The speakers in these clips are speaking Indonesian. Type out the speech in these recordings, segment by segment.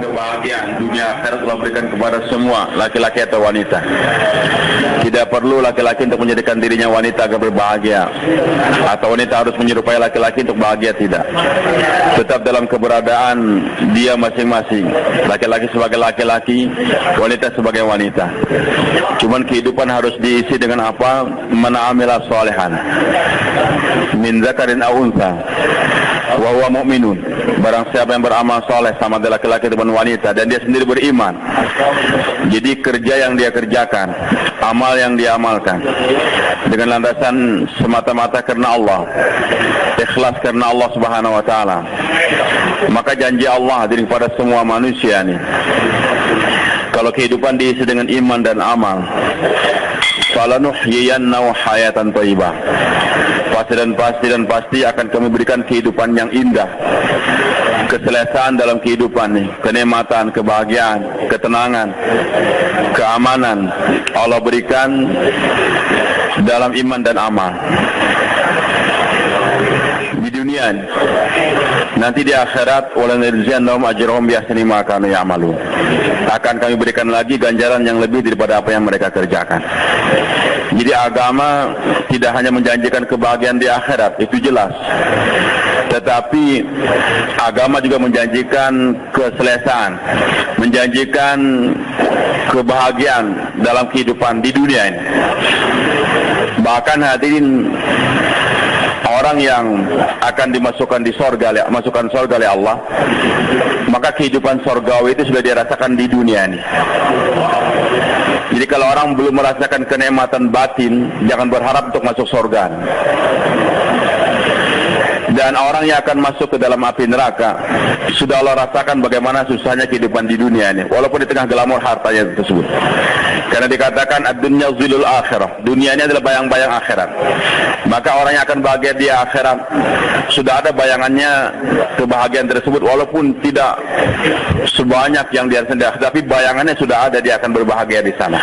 Kebahagiaan dunia akhirat Allah berikan kepada semua laki-laki atau wanita. Tidak perlu laki-laki untuk menjadikan dirinya wanita agar berbahagia, atau wanita harus menyerupai laki-laki untuk bahagia, tidak. Tetap dalam keberadaan dia masing-masing, laki-laki sebagai laki-laki, wanita sebagai wanita. Cuman kehidupan harus diisi dengan apa? Man amila sholihan min zakarin aw untha wa huwa mu'minun. Barang siapa yang beramal soleh sama ada laki-laki ataupun wanita dan dia sendiri beriman, jadi kerja yang dia kerjakan, amal yang dia amalkan dengan landasan semata-mata karena Allah, ikhlas karena Allah Subhanahu wa taala, maka janji Allah diri kepada semua manusia nih, kalau kehidupan diisi dengan iman dan amal, falanuhyiyannahu hayatan thayyibah, pasti akan kami berikan kehidupan yang indah, keselesaan dalam kehidupan nih, kenikmatan, kebahagiaan, ketenangan, keamanan Allah berikan dalam iman dan amal di dunia. Nanti di akhirat walanajziyannahum ajrahum biahsani ma kanu ya'malun, akan kami berikan lagi ganjaran yang lebih daripada apa yang mereka kerjakan. Jadi agama tidak hanya menjanjikan kebahagiaan di akhirat, itu jelas, tetapi agama juga menjanjikan keselesaan, menjanjikan kebahagiaan dalam kehidupan di dunia ini. Bahkan hadirin, orang yang akan dimasukkan di sorga, masukkan sorga oleh Allah, maka kehidupan sorgawi itu sudah dirasakan di dunia ini. Jadi kalau orang belum merasakan kenikmatan batin, jangan berharap untuk masuk sorga. Dan orang yang akan masuk ke dalam api neraka, sudah Allah rasakan bagaimana susahnya kehidupan di dunia ini, walaupun di tengah glamor hartanya tersebut. Karena dikatakan ad-dunya zilul akhirah, dunia ini adalah bayang-bayang akhirat. Maka orang yang akan bahagia di akhirat, sudah ada bayangannya kebahagiaan tersebut, walaupun tidak sebanyak yang dia sendiri, tapi bayangannya sudah ada, dia akan berbahagia di sana.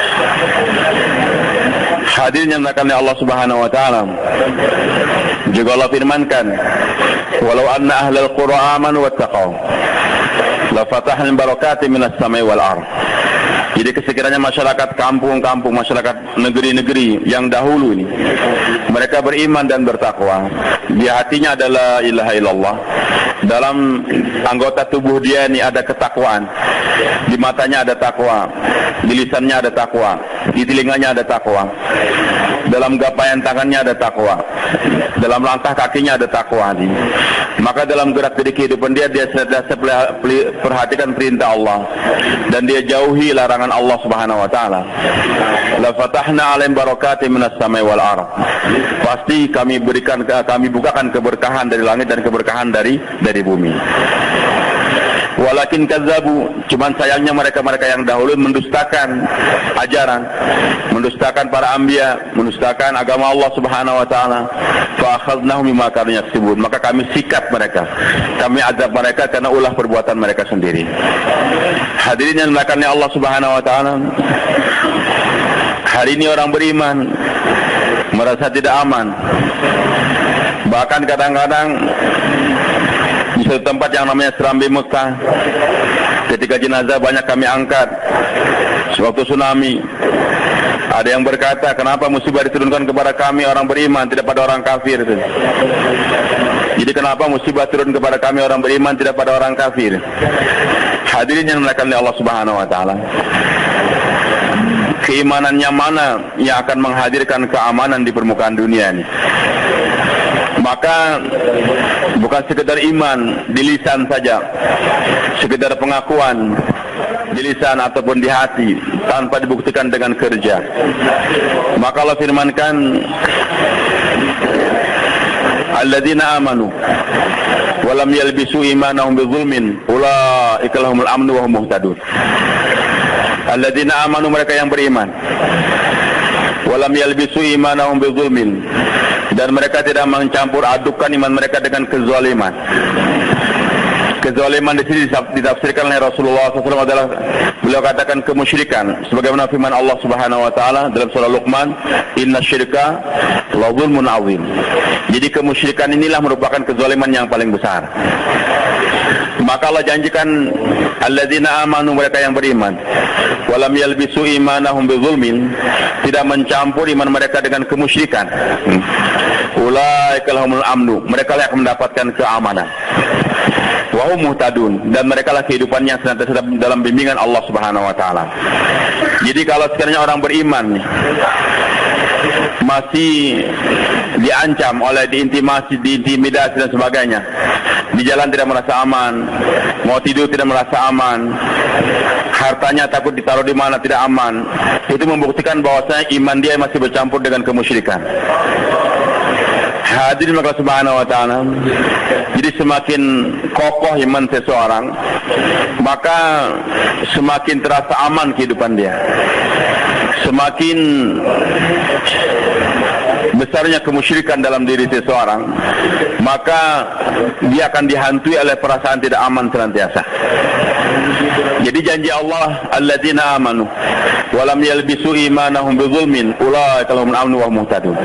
Hadirin yang dimuliakan oleh Allah Subhanahu wa taala, juga Allah firmankan, walau anna ahlal qura amanu wattaqau la fatahna barakatin minas samai wal ardh. Jadi sekiranya masyarakat kampung-kampung, masyarakat negeri-negeri yang dahulu ini, mereka beriman dan bertakwa, di hatinya adalah ilaha illallah, dalam anggota tubuh dia ini ada ketakwaan, di matanya ada takwa, di lisannya ada takwa, di telinganya ada takwa, dalam gapaian tangannya ada takwa, dalam langkah kakinya ada takwa. Maka dalam gerak-gerik kehidupan dia perhatikan perintah Allah dan dia jauhi larangan Allah Subhanahu wa taala. La fatahna 'alaihim barakatin minas samai wal ardh. Pasti kami bukakan keberkahan dari langit dan keberkahan dari bumi. Walakin kazzabu, cuman sayangnya mereka-mereka yang dahulu mendustakan ajaran, mendustakan para anbiya, mendustakan agama Allah Subhanahu wa taala. Fa akhadnahum bima kanu yaksibun, maka kami sikat mereka, kami azab mereka karena ulah perbuatan mereka sendiri. Hadirin yang dimuliakan oleh Allah Subhanahu wa taala, hari ini orang beriman merasa tidak aman. Bahkan kadang-kadang di suatu tempat yang namanya Serambi Mekah, ketika jenazah banyak kami angkat sewaktu tsunami, ada yang berkata, kenapa musibah diturunkan kepada kami orang beriman, tidak pada orang kafir? Jadi kenapa musibah turun kepada kami orang beriman, tidak pada orang kafir? Hadirin yang dimuliakan oleh Allah Subhanahu wa taala, keimanannya mana yang akan menghadirkan keamanan di permukaan dunia ini? Maka bukan sekedar iman di lisan saja, sekedar pengakuan di lisan ataupun di hati tanpa dibuktikan dengan kerja. Maka Allah firmankan, alladzina amanu wa lam yalbisu imanahum bizulmin ulaika lahumul amnu wa hum muhtadun. Alladzina amanu, mereka yang beriman, wa lam yalbisu imanahum bizulmin, dan mereka tidak mencampur adukan iman mereka dengan kezaliman. Kezaliman di sini ditafsirkan oleh Rasulullah SAW adalah, beliau katakan kemusyrikan, sebagaimana firman Allah Subhanahu wa taala dalam surah Luqman, inna syirka la zulmun azim. Jadi kemusyrikan inilah merupakan kezaliman yang paling besar. Maka Allah janjikan alladzina amanu, mereka yang beriman, walam yalbisu imanahum bizulmin, tidak mencampur iman mereka dengan kemusyrikan. Ulaika lahumul amnu, mereka yang akan mendapatkan keamanan. Wa hum muhtadun, dan mereka lah kehidupannya senantiasa dalam bimbingan Allah Subhanahu wa taala. Jadi kalau sekiranya orang beriman masih diancam oleh diintimidasi dan sebagainya, di jalan tidak merasa aman, mau tidur tidak merasa aman, hartanya takut ditaruh di mana tidak aman, itu membuktikan bahwasanya iman dia masih bercampur dengan kemusyrikan. Hadirin maka subhanahu wa ta'ala, jadi semakin kokoh iman seseorang, maka semakin terasa aman kehidupan dia. Semakin besarnya kemusyrikan dalam diri seseorang, maka dia akan dihantui oleh perasaan tidak aman senantiasa. Jadi janji Allah, alladzina amanu walam yalbisu imanahum bizulmin ulaika lahumul amnu wa hum muhtadun.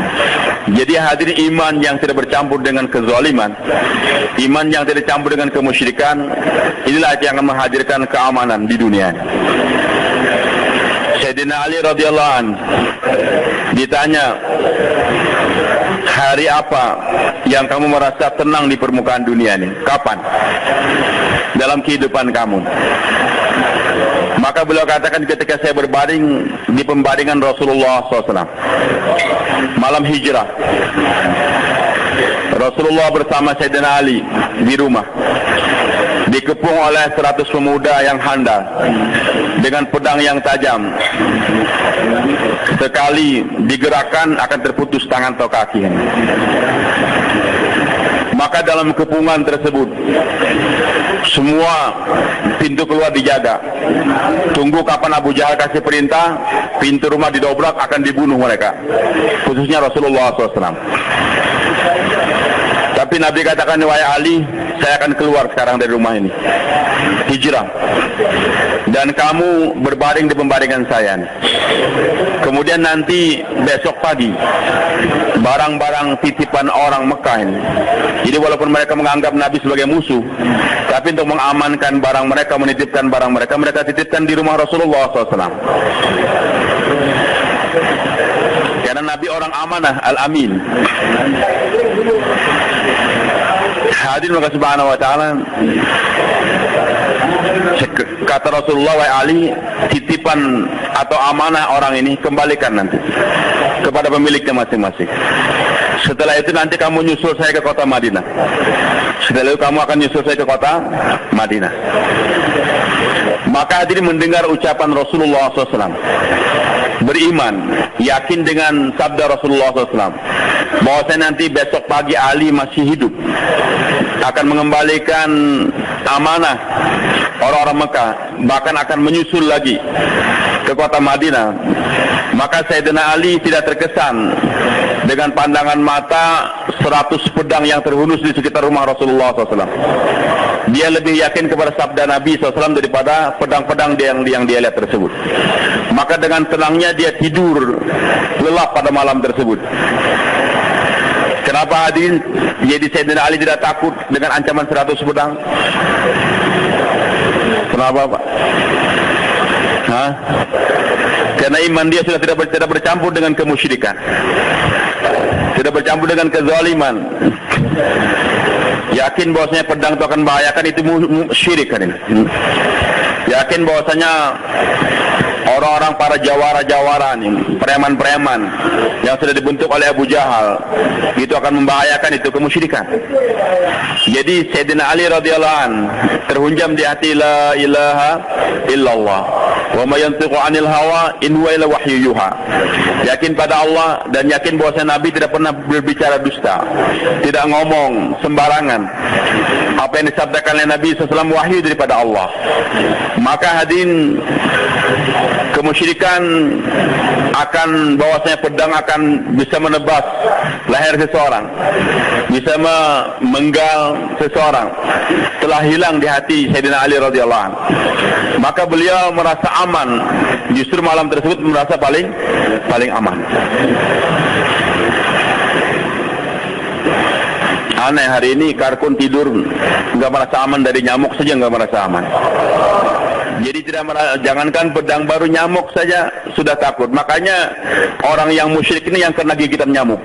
Jadi hadirin, iman yang tidak bercampur dengan kezaliman, iman yang tidak campur dengan kemusyrikan, inilah yang akan menghadirkan keamanan di dunia. Sayyidina Ali radhiyallahu anhu ditanya, hari apa yang kamu merasa tenang di permukaan dunia ini? Kapan? Dalam kehidupan kamu. Maka beliau katakan, ketika saya berbaring di pembaringan Rasulullah SAW, malam hijrah, Rasulullah bersama Sayyidina Ali di rumah, dikepung oleh 100 pemuda yang handal dengan pedang yang tajam. Sekali digerakkan akan terputus tangan atau kaki. Maka dalam kepungan tersebut, semua pintu keluar dijaga. Tunggu kapan Abu Jahal kasih perintah, pintu rumah didobrak, akan dibunuh mereka, khususnya Rasulullah SAW. Tapi Nabi katakan, wahai Ali, saya akan keluar sekarang dari rumah ini, hijrah, dan kamu berbaring di pembaringan saya. Kemudian nanti besok pagi, barang-barang titipan orang Mekah ini, jadi walaupun mereka menganggap Nabi sebagai musuh, tapi untuk mengamankan barang mereka, menitipkan barang mereka, mereka titipkan di rumah Rasulullah SAW. Karena Nabi orang amanah, al-amin. Hadirin maka subhanahu wa ta'ala, kata Rasulullah, wahai Ali, titipan atau amanah orang ini kembalikan nanti kepada pemiliknya masing-masing. Setelah itu nanti kamu nyusul saya ke kota Madinah. Setelah itu kamu akan nyusul saya ke kota Madinah. Maka hadirin mendengar ucapan Rasulullah SAW, beriman, yakin dengan sabda Rasulullah SAW, bahwa saya nanti besok pagi Ali masih hidup, akan mengembalikan amanah orang-orang Mekah, bahkan akan menyusul lagi ke kota Madinah. Maka Sayyidina Ali tidak terkesan dengan pandangan mata 100 pedang yang terhunus di sekitar rumah Rasulullah SAW. Dia lebih yakin kepada sabda Nabi SAW daripada pedang-pedang yang dia lihat tersebut. Maka dengan tenangnya dia tidur lelap pada malam tersebut. Kenapa hadirin? Jadi Sayyidina Ali tidak takut dengan ancaman 100 pedang. Kenapa, Pak? Hah? Karena iman dia sudah tidak bercampur dengan kemusyrikan, tidak bercampur dengan kezaliman. Yakin bahwasanya pedang itu akan membahayakan, itu syirik kan ini. Yakin bahwasanya orang-orang para jawara-jawara nih, preman-preman yang sudah dibentuk oleh Abu Jahal, itu akan membahayakan, itu kemusyrikan. Jadi Sayyidina Ali radhiyallahu an terhunjam di hati, la ilaha illallah wa ma yantiqu anil hawa in huwa illa wahyu yuha. Yakin pada Allah dan yakin bahwasanya Nabi tidak pernah berbicara dusta, tidak ngomong sembarangan. Apa yang disabdakan oleh Nabi SAW wahyu daripada Allah. Maka hadirin, kemusyrikan akan, bahwasanya pedang akan bisa menebas leher seseorang, bisa memenggal seseorang, telah hilang di hati Sayyidina Ali radhiyallahu anhu. Maka beliau merasa aman, justru malam tersebut merasa paling aman. Aneh, hari ini Karkun tidur nggak merasa aman dari nyamuk saja, nggak merasa aman. Jadi jangankan pedang baru, nyamuk saja sudah takut. Makanya orang yang musyrik ini yang kena gigitan nyamuk.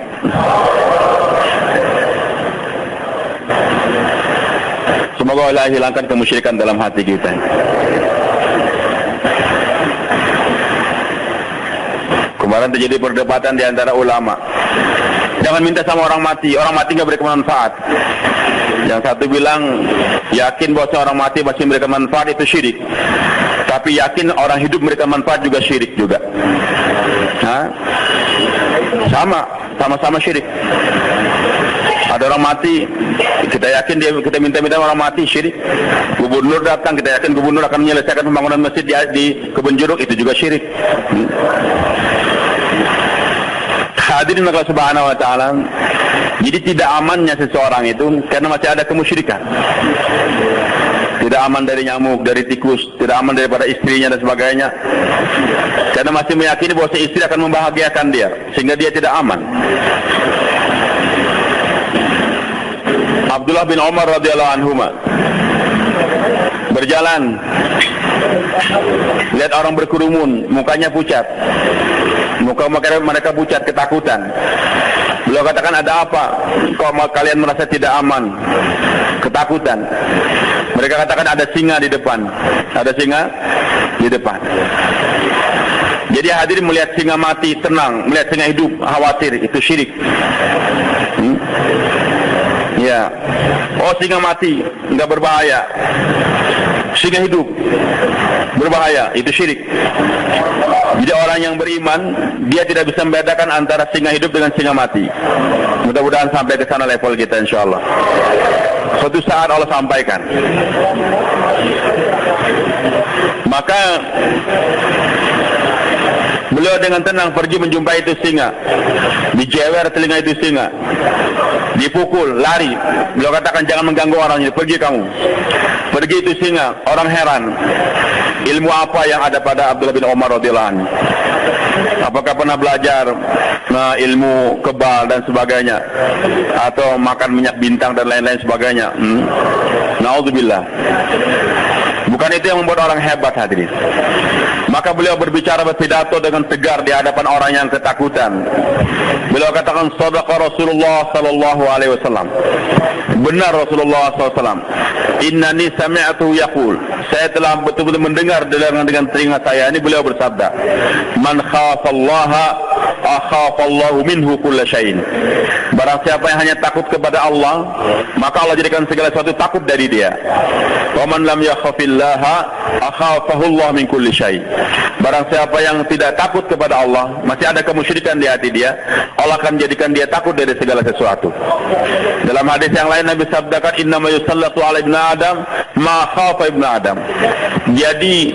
Semoga Allah hilangkan kemusyrikan dalam hati kita. Kemarin terjadi perdebatan di antara ulama. Jangan minta sama orang mati nggak berikan manfaat. Yang satu bilang yakin bahwa orang mati masih memberikan manfaat, itu syirik. Tapi yakin orang hidup memberikan manfaat juga syirik juga. Sama-sama syirik. Ada orang mati, kita yakin kita minta orang mati, syirik. Gubernur datang, kita yakin gubernur akan menyelesaikan pembangunan masjid di Kebun Jeruk, itu juga syirik. Hadirin Allah Subhanahu wa taala. Jadi tidak amannya seseorang itu karena masih ada kemusyrikan. Tidak aman dari nyamuk, dari tikus, tidak aman daripada istrinya dan sebagainya. Karena masih meyakini bahwa si istri akan membahagiakan dia, sehingga dia tidak aman. Abdullah bin Umar radhiyallahu anhuma berjalan, lihat orang berkerumun, mukanya pucat. Muka mereka pucat, ketakutan. Beliau katakan, ada apa? Kok kalian merasa tidak aman? Ketakutan. Mereka katakan, ada singa di depan. Ada singa di depan. Jadi hadirin, melihat singa mati tenang, melihat singa hidup khawatir, itu syirik. Ya. Oh, singa mati enggak berbahaya. Singa hidup berbahaya, itu syirik. Jadi orang yang beriman, dia tidak bisa membedakan antara singa hidup dengan singa mati. Mudah-mudahan sampai ke sana level kita, insyaallah. Suatu saat Allah sampaikan. Maka beliau dengan tenang pergi menjumpai itu singa, dijewer telinga itu singa, dipukul, lari. Beliau katakan, jangan mengganggu orangnya, pergi kamu. Pergi itu singa. Orang heran, ilmu apa yang ada pada Abdullah bin Umar radhiyallahu anhu? Apakah pernah belajar ilmu kebal dan sebagainya, atau makan minyak bintang dan lain-lain sebagainya? Naudzubillah. Bukan itu yang membuat orang hebat, hadirin. Maka beliau berbicara berpidato dengan tegar di hadapan orang yang ketakutan. Beliau katakan, shadaqa Rasulullah sallallahu alaihi wasallam. Benar Rasulullah SAW. Innani sami'tu yaqul. Saya telah betul-betul mendengar dengan telinga saya ini, beliau bersabda, man khafallaha akhafallahu minhu kulla syai'in. Barang siapa yang hanya takut kepada Allah, maka Allah jadikan segala sesuatu takut dari dia. Wa man lam yakhafillaha akhafahullahu min kulli syai'. Barang siapa yang tidak takut kepada Allah, masih ada kemusyrikan di hati dia, Allah akan jadikan dia takut dari segala sesuatu. Dalam hadis yang lain Nabi sabdakan, innama yusallatu ala ibn Adam ma khafa ibn Adam. Jadi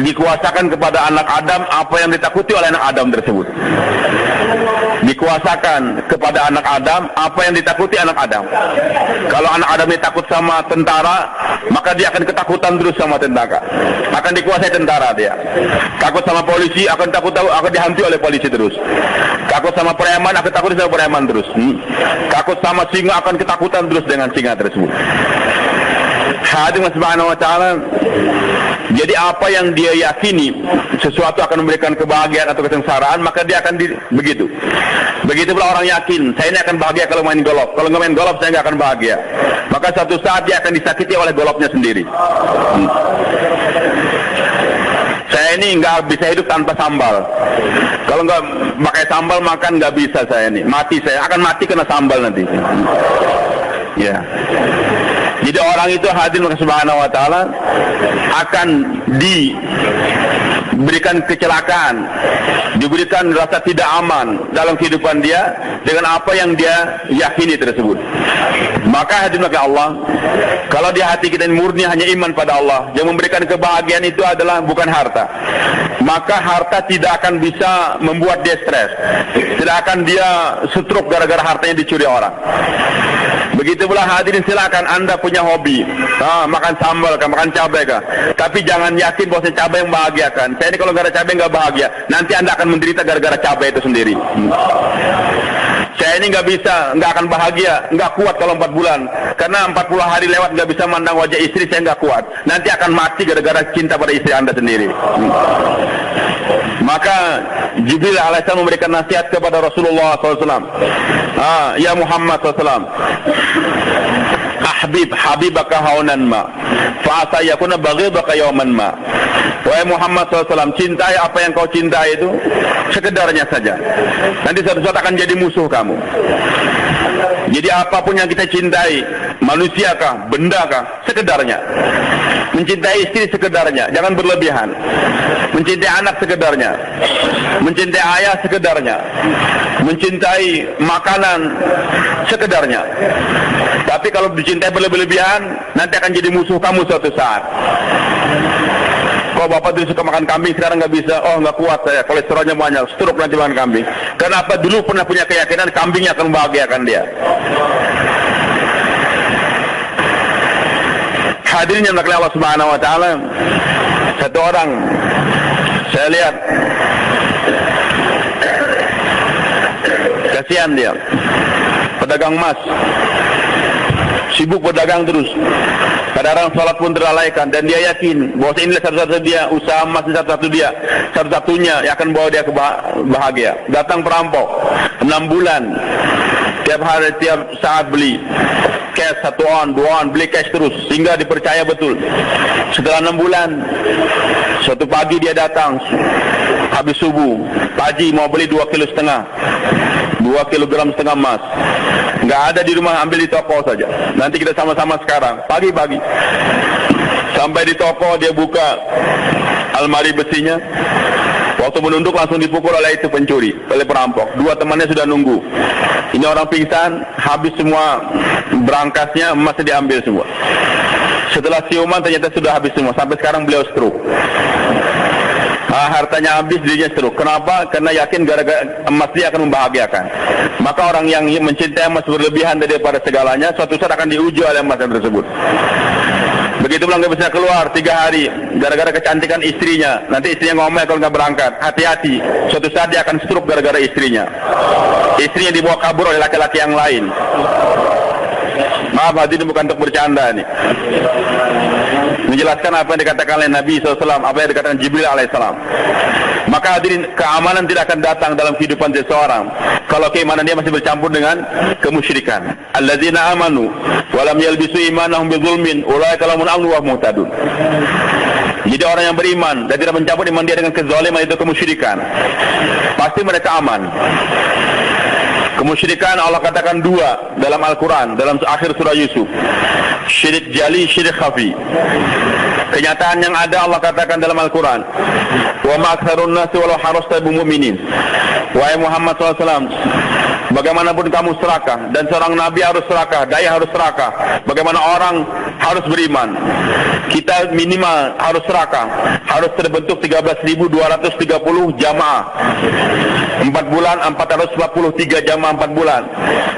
dikuasakan kepada anak Adam apa yang ditakuti oleh anak Adam tersebut. Dikuasakan kepada anak Adam apa yang ditakuti anak Adam. Kalau anak Adam ini takut sama tentara, maka dia akan ketakutan terus sama tentara. Akan dikuasai tentara dia. Takut sama polisi, akan dihantui oleh polisi terus. Takut sama preman, akan takut sama preman terus. Takut sama singa, akan ketakutan terus dengan singa tersebut. Hadirin subhanahu wa ta'ala. Jadi apa yang dia yakini sesuatu akan memberikan kebahagiaan atau kesengsaraan, maka dia akan begitu. Begitu pula orang yakin, saya ini akan bahagia kalau main golf. Kalau nggak main golf, saya nggak akan bahagia. Maka suatu saat dia akan disakiti oleh golfnya sendiri. Saya ini nggak bisa hidup tanpa sambal. Kalau nggak pakai sambal makan nggak bisa saya ini. Mati saya, akan mati kena sambal nanti. Ya. Jadi orang itu hadirin subhanahu wa ta'ala akan diberikan kecelakaan, diberikan rasa tidak aman dalam kehidupan dia dengan apa yang dia yakini tersebut. Maka hadirin Allah, kalau di hati kita murni hanya iman pada Allah, yang memberikan kebahagiaan itu adalah bukan harta, maka harta tidak akan bisa membuat dia stres, tidak akan dia stroke gara-gara hartanya dicuri orang. Begitu pula hadirin, silakan Anda punya hobi, makan sambal kah, makan cabai kah, tapi jangan yakin bahwa cabai yang membahagiakan. Saya ini kalau nggak ada cabai nggak bahagia, nanti Anda akan menderita gara-gara cabai itu sendiri. saya ini nggak akan bahagia, nggak kuat kalau 4 bulan, karena 40 hari lewat nggak bisa mandang wajah istri, saya nggak kuat, nanti akan mati gara-gara cinta pada istri Anda sendiri. Maka Jibril alaihissalam memberikan nasihat kepada Rasulullah SAW. Ya Muhammad SAW, habibaka haunan ma, fa'asa yakuna baghidaka yawman ma. Wahai Muhammad SAW, cintai apa yang kau cintai itu sekedarnya saja. Nanti suatu saat akan jadi musuh kamu. Jadi apapun yang kita cintai, manusiakah, bendakah, sekedarnya. Mencintai istri sekedarnya, jangan berlebihan. Mencintai anak sekedarnya. Mencintai ayah sekedarnya. Mencintai makanan sekedarnya. Tapi kalau dicintai berlebihan, nanti akan jadi musuh kamu suatu saat. Kalau bapak dulu suka makan kambing, sekarang nggak bisa. Oh, nggak kuat saya, kolesterolnya banyak, stroke nanti makan kambing. Kenapa? Dulu pernah punya keyakinan kambingnya akan membahagiakan dia. Hadirin yang dimuliakan Allah Subhanahu Wa Taala, satu orang saya lihat kasihan dia, pedagang emas, sibuk berdagang terus. Kadang-kadang sholat pun terlalaikan, dan dia yakin bahwa inilah satu-satu dia, usaha emas satu-satunya yang akan bawa dia ke bahagia. Datang perampok 6 bulan, tiap hari, tiap saat beli cash, 1 on, 2 on, beli cash terus, sehingga dipercaya betul. Setelah 6 bulan, suatu pagi dia datang habis subuh, Pak Haji mau beli 2,5 kg, 2,5 kg emas. Nggak ada di rumah, ambil di toko saja. Nanti kita sama-sama sekarang, pagi-pagi. Sampai di toko, dia buka almari besinya. Waktu menunduk langsung dipukul oleh itu pencuri, oleh perampok. 2 temannya sudah nunggu. Ini orang pingsan, habis semua berangkasnya, emasnya diambil semua. Setelah siuman ternyata sudah habis semua. Sampai sekarang beliau stroke. Hartanya habis, dirinya stroke. Kenapa? Karena yakin gara-gara emas dia akan membahagiakan. Maka orang yang mencintai emas berlebihan daripada segalanya, suatu saat akan diuji oleh emas tersebut. Begitu pulang nggak bisa keluar 3 hari gara-gara kecantikan istrinya. Nanti istrinya ngomel kalau nggak berangkat. Hati-hati, suatu saat dia akan stroke gara-gara istrinya. Istrinya dibawa kabur oleh laki-laki yang lain. Maaf, hadirin, bukan untuk bercanda nih. Menjelaskan apa yang dikatakan oleh Nabi SAW, apa yang dikatakan Jibril alaihissalam. Maka hadirin, keamanan tidak akan datang dalam kehidupan seseorang kalau keimanan dia masih bercampur dengan kemusyrikan. Alladzina amanu wa lam yalbisu imanahum bidzulmin ulaika lahumul amnu wa hum muhtadun. Jadi orang yang beriman dan tidak mencampur iman dia dengan kezaliman, itu kemusyrikan, pasti mereka aman. Kemusyrikan Allah katakan 2 dalam Al-Quran, dalam akhir surah Yusuf. Syirik jali, syirik khafi. Kenyataan yang ada Allah katakan dalam Al-Quran, wa ma aktsarun nasi walau harasta bimu'minin. Wahai Muhammad SAW, bagaimanapun kamu serakah, dan seorang nabi harus serakah, dai harus serakah, bagaimana orang harus beriman, kita minimal harus serakah, harus terbentuk 13.230 jamaah 4 bulan, 443 jamaah 4 bulan,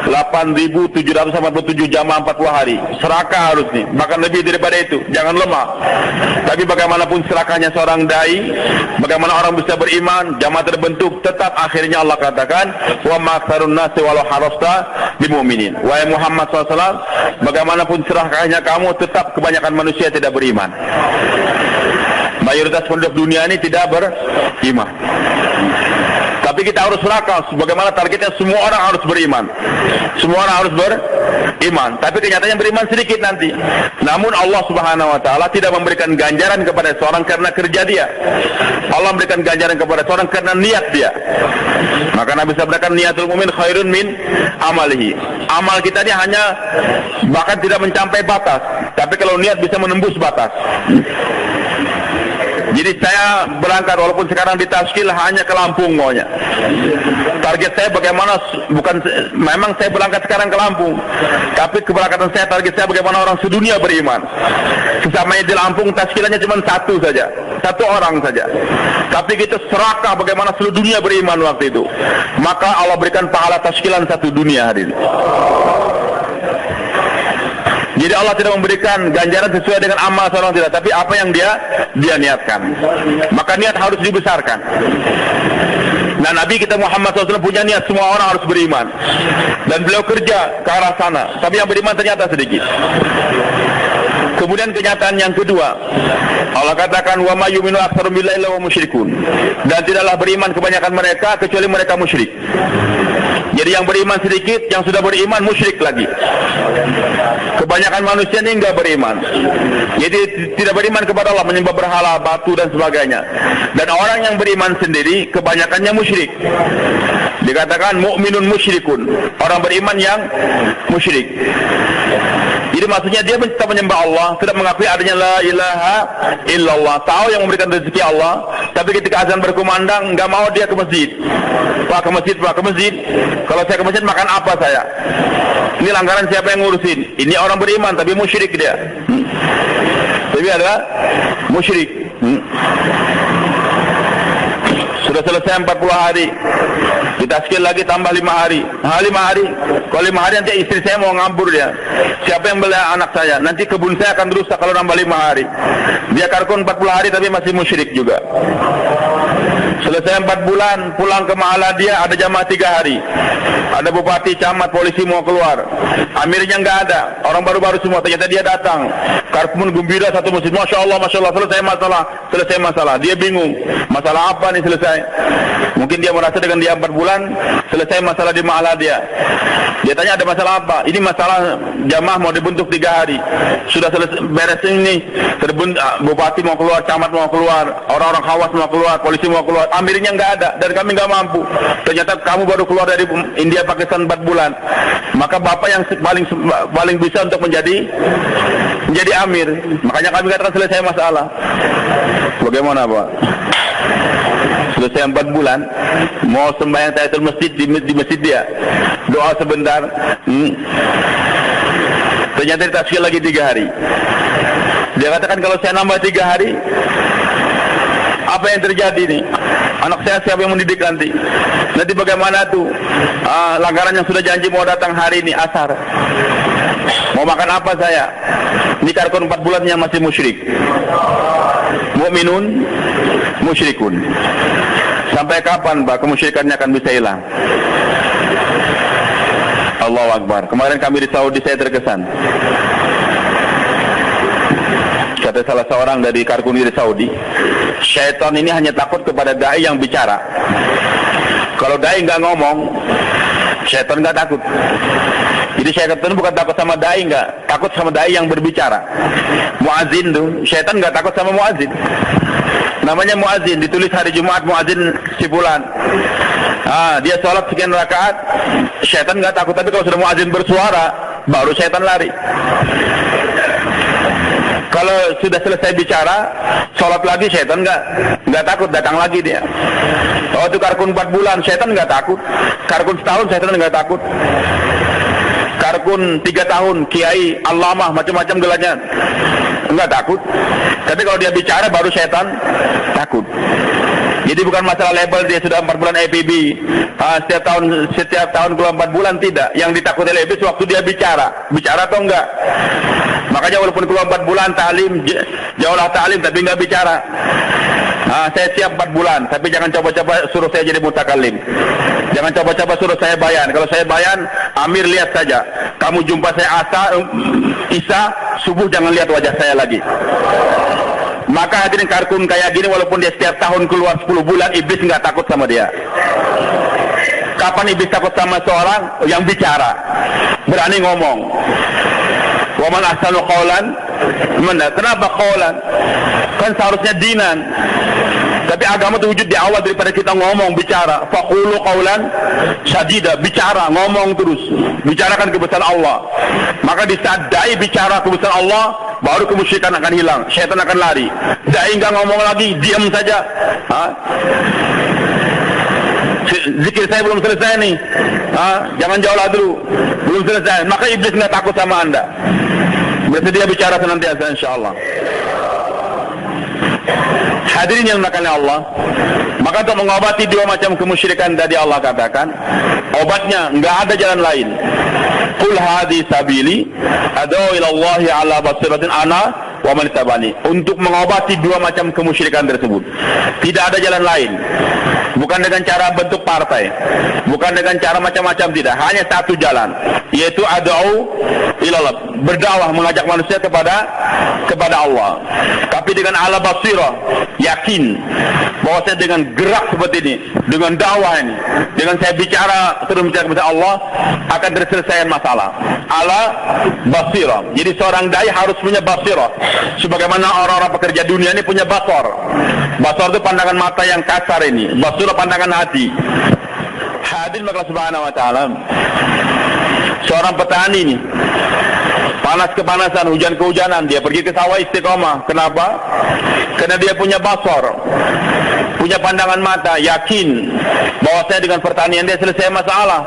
8.747 jamaah 40 hari. Serakah harus nih, bahkan lebih daripada itu, jangan lemah. Tapi bagaimanapun serakahnya seorang dai, bagaimana orang bisa beriman, jamaah terbentuk, tetap akhirnya Allah katakan, wa ma aktsarun nasi walau harasta bimu'minin. Wahai Muhammad SAW, bagaimanapun serakahnya kamu, tetap kebanyakan manusia tidak beriman. Mayoritas penduduk dunia ini tidak beriman. Tapi kita harus serakah, bagaimana targetnya semua orang harus beriman. Semua orang harus beriman. Tapi kenyataannya beriman sedikit nanti. Namun Allah Subhanahu Wa Taala tidak memberikan ganjaran kepada seorang karena kerja dia. Allah memberikan ganjaran kepada seorang karena niat dia. Maka Nabi sabdakan, niatul mu'min khairun min amalihi. Amal kita ini hanya bahkan tidak mencapai batas, tapi kalau niat bisa menembus batas. Jadi saya berangkat, walaupun sekarang di Taskil hanya ke Lampung maunya. Target saya bagaimana, bukan memang saya berangkat sekarang ke Lampung, tapi keberangkatan saya, target saya bagaimana orang sedunia beriman. Sesamanya di Lampung, Taskilannya cuma 1 saja, 1 orang saja. Tapi kita serakah bagaimana seluruh dunia beriman waktu itu. Maka Allah berikan pahala Taskilan 1 dunia hari ini. Jadi Allah tidak memberikan ganjaran sesuai dengan amal seorang, tidak, tapi apa yang dia niatkan. Maka niat harus dibesarkan. Nah, Nabi kita Muhammad SAW punya niat semua orang harus beriman, dan beliau kerja ke arah sana. Tapi yang beriman ternyata sedikit. Kemudian kenyataan yang kedua, Allah katakan wa ma yu'minu aktsaruhum billahi illa hum musyrikun. Dan tidaklah beriman kebanyakan mereka kecuali mereka musyrik. Jadi yang beriman sedikit, yang sudah beriman musyrik lagi. Kebanyakan manusia ini enggak beriman. Jadi tidak beriman kepada Allah, menyembah berhala, batu dan sebagainya. Dan orang yang beriman sendiri kebanyakannya musyrik. Dikatakan mukminun musyrikun, orang beriman yang musyrik. Jadi maksudnya dia tetap menyembah Allah, tidak mengakui adanya la ilaha illallah, tahu yang memberikan rezeki Allah, tapi ketika azan berkumandang enggak mau dia ke masjid. Pak ke masjid, Pak ke masjid. Kalau saya ke masjid makan apa saya? Ini langgaran siapa yang ngurusin? Ini orang beriman tapi musyrik dia. Tapi adalah musyrik. Sudah selesai 40 hari, kita skill lagi tambah 5 hari. 5 hari. Kalau 5 hari nanti istri saya mau ngambur dia. Siapa yang beli anak saya? Nanti kebun saya akan rusak kalau nambah 5 hari. Dia karkun 40 hari tapi masih musyrik juga. Selesai 4 bulan, pulang ke mahala dia, ada jamaah 3 hari. Ada bupati, camat, polisi mau keluar. Amirnya nggak ada, orang baru-baru semua. Ternyata dia datang. Karkun gembira satu masjid. Masya Allah, selesai masalah. Dia bingung, masalah apa nih selesai? Mungkin dia merasa dengan dia 4 bulan selesai masalah di mahala dia. Dia tanya ada masalah apa? Ini masalah jamaah mau dibentuk 3 hari. Sudah selesai beres ini. Bupati mau keluar, camat mau keluar, orang-orang khawas mau keluar, polisi mau keluar. Amirnya nggak ada dan kami nggak mampu. Ternyata kamu baru keluar dari India Pakistan 4 bulan. Maka bapak yang paling bisa untuk menjadi amir. Makanya kami katakan selesai masalah. Bagaimana Pak? Selesai 4 bulan, mau sembahyang tahiyatul masjid di masjid dia, doa sebentar. Ternyata ditafsir lagi 3 hari. Dia katakan kalau saya nambah 3 hari, apa yang terjadi nih? Anak saya siapa yang mendidik nanti? Nanti bagaimana tuh? Langgaran yang sudah janji mau datang hari ini asar. Mau makan apa saya? Ini karkun 4 bulannya masih musyrik. Mukminun musyrikun. Sampai kapan Pak kemusyrikannya akan bisa hilang? Allahu Akbar. Kemarin kami di Saudi, saya terkesan. Kata salah seorang dari karkun di Saudi, syaitan ini hanya takut kepada dai yang bicara. Kalau dai nggak ngomong, syaitan nggak takut. Jadi syaitan bukan takut sama dai, nggak takut sama dai yang berbicara. Muazin tuh, syaitan nggak takut sama muazin. Namanya muazin, ditulis hari Jumat muazin si fulan. Dia sholat sekian rakaat, syaitan nggak takut. Tapi kalau sudah muazin bersuara, baru syaitan lari. Kalau sudah selesai bicara, sholat lagi, syaitan nggak takut, datang lagi dia. Oh itu karkun 4 bulan, syaitan nggak takut. Karkun setahun, syaitan nggak takut. Karkun 3 tahun, kiai, allamah, macam-macam gelarnya, nggak takut. Tapi kalau dia bicara, baru syaitan takut. Jadi bukan masalah label dia sudah 4 bulan EPB, setiap tahun keluar 4 bulan, tidak. Yang ditakuti oleh iblis waktu dia bicara atau enggak. Makanya walaupun keluar 4 bulan ta'lim, jauhlah ta'lim tapi enggak bicara. Saya siap 4 bulan, tapi jangan coba-coba suruh saya jadi mutakallim. Jangan coba-coba suruh saya bayan. Kalau saya bayan, Amir lihat saja. Kamu jumpa saya Isa, subuh jangan lihat wajah saya lagi. Maka hadirin karkun kayak gini, walaupun dia setiap tahun keluar 10 bulan, iblis nggak takut sama dia. Kapan iblis takut sama seorang yang bicara, berani ngomong? Wa man ahsanu qawlan, kenapa qawlan? Kan seharusnya dinan. Tapi agama itu wujud di awal daripada kita ngomong, bicara. Faqulu qawlan sadida, bicara, ngomong terus. Bicarakan kebesaran Allah. Maka di saat dai bicara kebesaran Allah, baru kemusyrikan akan hilang, syaitan akan lari. Dai enggak ngomong lagi, diam saja. Zikir saya belum selesai nih. Jangan jauhlah dulu. Belum selesai. Maka iblis enggak takut sama Anda. Bersedia bicara senantiasa insyaallah. Hadirin yang dimuliakan Allah, maka untuk mengobati 2 macam kemusyrikan tadi Allah katakan, obatnya enggak ada jalan lain. Qul hadhi sabili ad'u ila Allah ala basiratin ana wa man ittaba'ani, untuk mengobati dua macam kemusyrikan tersebut. Tidak ada jalan lain. Bukan dengan cara bentuk partai, bukan dengan cara macam-macam, tidak. Hanya satu jalan, yaitu ad'u ilallah, berdakwah, mengajak manusia kepada Allah. Tapi dengan ala basirah, yakin bahwa saya dengan gerak seperti ini, dengan dakwah ini, dengan saya bicara terus bicara kepada Allah, akan terselesaikan masalah. Ala basirah. Jadi seorang dai harus punya basirah. Sebagaimana orang-orang pekerja dunia ini punya basar. Basar itu pandangan mata yang kasar ini. Basirah pandangan hati. Hadirin maka subhanahu wa ta'ala, seorang petani ini, panas kepanasan, hujan kehujanan, dia pergi ke sawah istiqomah. Kenapa? Karena dia punya basar, punya pandangan mata, yakin bahwa saya dengan pertanian dia selesai masalah.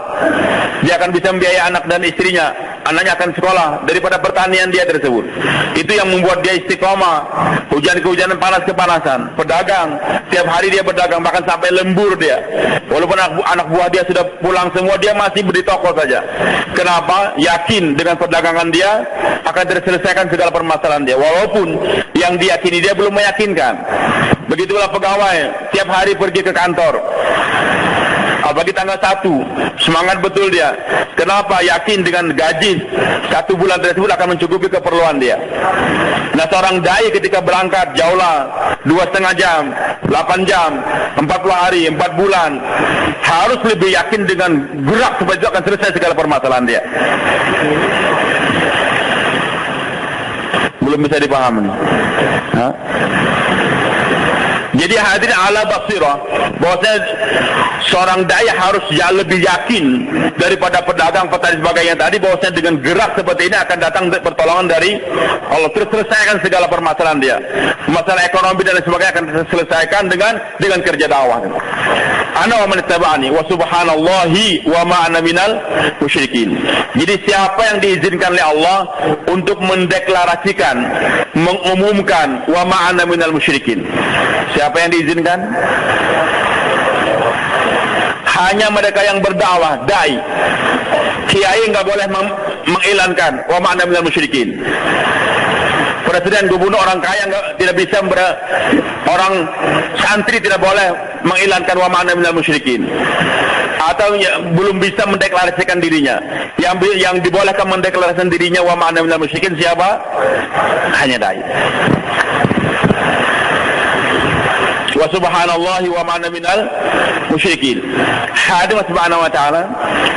Dia akan bisa membiayai anak dan istrinya, anaknya akan sekolah daripada pertanian dia tersebut. Itu yang membuat dia istiqomah. Hujan kehujanan, panas kepanasan, pedagang, tiap hari dia berdagang, bahkan sampai lembur dia. Walaupun anak buah dia sudah pulang semua, dia masih beri toko saja. Kenapa? Yakin dengan perdagangan dia akan terselesaikan segala permasalahan dia, walaupun yang diyakini dia belum meyakinkan. Begitulah pegawai, tiap hari pergi ke kantor, apalagi tanggal 1, semangat betul dia. Kenapa? Yakin dengan gaji 1 bulan tersebut akan mencukupi keperluan dia. Nah, seorang dai ketika berangkat jauhlah 2,5 jam, 8 jam, 40 hari, 4 bulan, harus lebih yakin dengan gerak supaya itu akan selesai segala permasalahan dia. Belum bisa dipahami. Jadi hadirin ala basirah, bahwasanya seorang dai harus lebih yakin daripada pedagang, petani sebagainya tadi, bahwasanya dengan gerak seperti ini akan datang pertolongan dari Allah, terus selesaikan segala permasalahan dia. Masalah ekonomi dan sebagainya akan diselesaikan dengan kerja dakwah. Ana wa man ittaba'ani wa subhanallahi wa ma ana minal musyrikin. Jadi siapa yang diizinkan oleh Allah untuk mendeklarasikan, mengumumkan wa ma ana minal musyrikin. Siapa yang diizinkan? Hanya mereka yang berdakwah, dai. Kiai enggak boleh mengiklankan wa ma ana minal musyrikin. Presiden, gubernur, orang kaya tidak bisa, orang santri tidak boleh mengiklankan wa ma ana minal musyrikin, atau belum bisa mendeklarasikan dirinya. Yang dibolehkan mendeklarasikan dirinya wa ma ana minal musyrikin siapa? Hanya dai. Wa subhanallahi wa ma ana minal musyrikin. Hadir subhanahu wa ta'ala.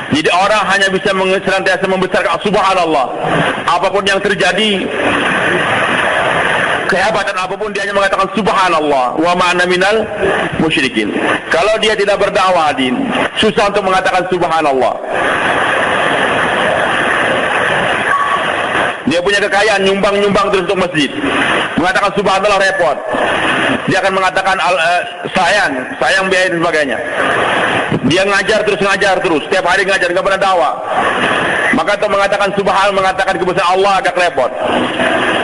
Jadi orang hanya bisa senantiasa membesarkan subhanallah. Apapun yang terjadi, kehebatan apapun, dia hanya mengatakan subhanallah wa ma ana minal musyrikin. Kalau dia tidak berdakwah, susah untuk mengatakan subhanallah. Dia punya kekayaan, nyumbang terus untuk masjid, mengatakan subhanallah repot. Dia akan mengatakan sayang biaya dan sebagainya. Dia ngajar terus, setiap hari ngajar, nggak pernah dakwah. Maka untuk mengatakan subhanallah, mengatakan kebesaran Allah agak repot.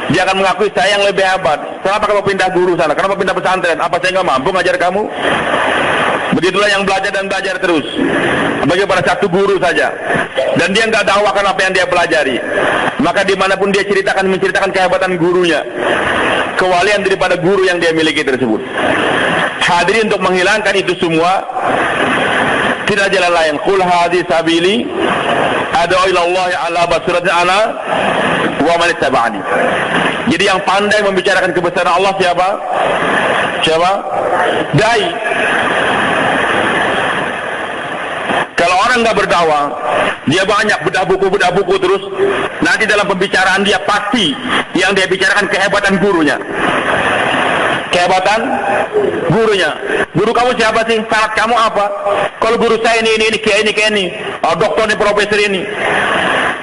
Dia akan mengakui saya yang lebih hebat. Kenapa kamu pindah guru sana? Kenapa pindah pesantren? Apa saya nggak mampu ngajar kamu? Begitulah yang belajar dan belajar terus, bagi pada satu guru saja, dan dia nggak dakwakan apa yang dia pelajari. Maka dimanapun dia menceritakan kehebatan gurunya, kewalian daripada guru yang dia miliki tersebut. Hadirin, untuk menghilangkan itu semua, tidak jalan lain. Qul hadhi sabili ad'u ila Allah ala basiratin ana wa man ittaba'ani. Jadi yang pandai membicarakan kebesaran Allah siapa? Dai. Kalau orang nggak berdakwah, dia banyak bedah buku terus, nanti dalam pembicaraan dia pasti yang dia bicarakan kehebatan gurunya. Kehebatan gurunya. Guru kamu siapa sih? Syarat kamu apa? Kalau guru saya ini, kayak ini, dokter ini, profesor ini.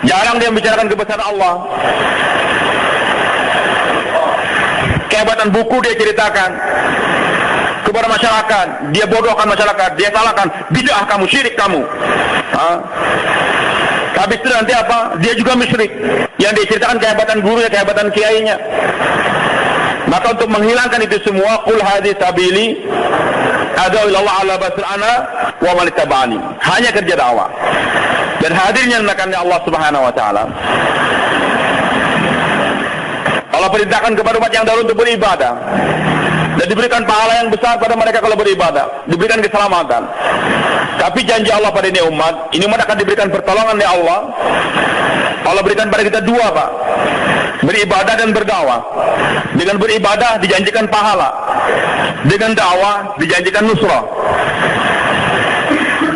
Jarang dia membicarakan kebesaran Allah. Kehebatan buku dia ceritakan kepada masyarakat, dia bodohkan masyarakat, dia salahkan, bid'ah kamu, syirik kamu. Habis itu nanti apa? Dia juga musyrik. Yang dia ceritakan kehebatan gurunya, kehebatan kiainya. Maka untuk menghilangkan itu semua, qul hadhi sabili ad'u ila Allah ala basiratin ana wa man ittaba'ani. Hanya kerja dakwah. Dan hadirnya menakannya Allah Subhanahu wa taala. Allah Allah perintahkan kepada umat yang dahulu untuk beribadah dan diberikan pahala yang besar pada mereka kalau beribadah, diberikan keselamatan. Tapi janji Allah pada ini umat akan diberikan pertolongan oleh Allah. Allah berikan pada kita dua, Pak. Beribadah dan berdakwah. Dengan beribadah dijanjikan pahala, dengan dakwah dijanjikan nusrah.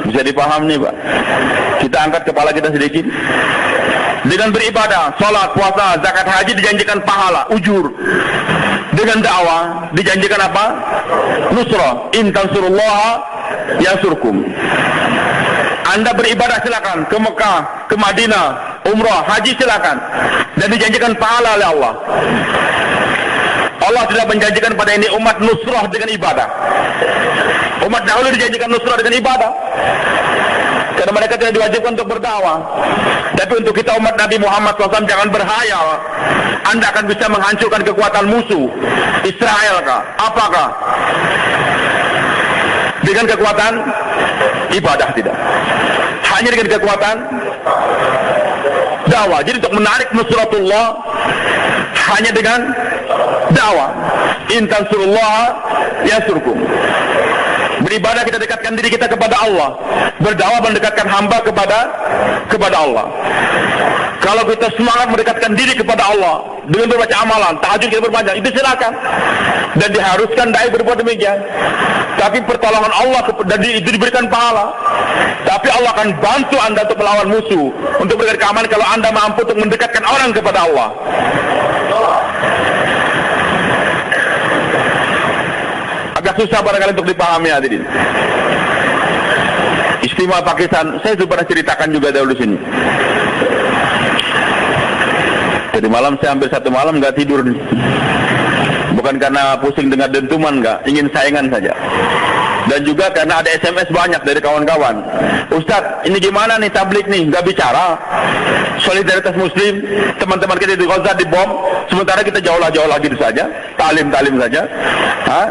Bisa dipahami nih, Pak. Kita angkat kepala kita sedikit. Dengan beribadah, sholat, puasa, zakat, haji dijanjikan pahala, ujur. Dengan dakwah dijanjikan apa? Nusrah. In tansurullaha yansurkum. Anda beribadah silakan ke Mekah, ke Madinah, umrah, haji silakan, dan dijanjikan pahala oleh Allah. Allah tidak menjanjikan pada ini umat nusrah dengan ibadah. Umat dahulu dijanjikan nusrah dengan ibadah, karena mereka tidak diwajibkan untuk berdakwah. Tapi untuk kita umat Nabi Muhammad SAW jangan berhayal Anda akan bisa menghancurkan kekuatan musuh, Israel kah, apakah, dengan kekuatan ibadah, tidak. Hanya dengan kekuatan dakwah. Jadi untuk menarik nusratullah hanya dengan dakwah. In tansurullaha yansurkum. Beribadah kita dekatkan diri kita kepada Allah, berdakwah mendekatkan hamba kepada Allah. Kalau kita semangat mendekatkan diri kepada Allah dengan berbaca amalan, tahajud kita berpanjang, itu silakan, dan diharuskan dai berbuat demikian. Tapi pertolongan Allah dan itu diberikan pahala. Tapi Allah akan bantu Anda untuk melawan musuh, untuk berikan keamanan kalau Anda mampu untuk mendekatkan orang kepada Allah. Agak susah barangkali untuk dipahami, hadirin. Istimewa Pakistan, saya sudah pernah ceritakan juga dahulu di sini. Jadi malam saya hampir satu malam nggak tidur. Bukan karena pusing dengan dentuman, nggak, ingin saingan saja. Dan juga karena ada SMS banyak dari kawan-kawan. Ustadz, ini gimana nih tablik nih, nggak bicara solidaritas muslim, teman-teman kita di Gaza dibom, sementara kita jauh lagi gitu saja, talim saja. Hah?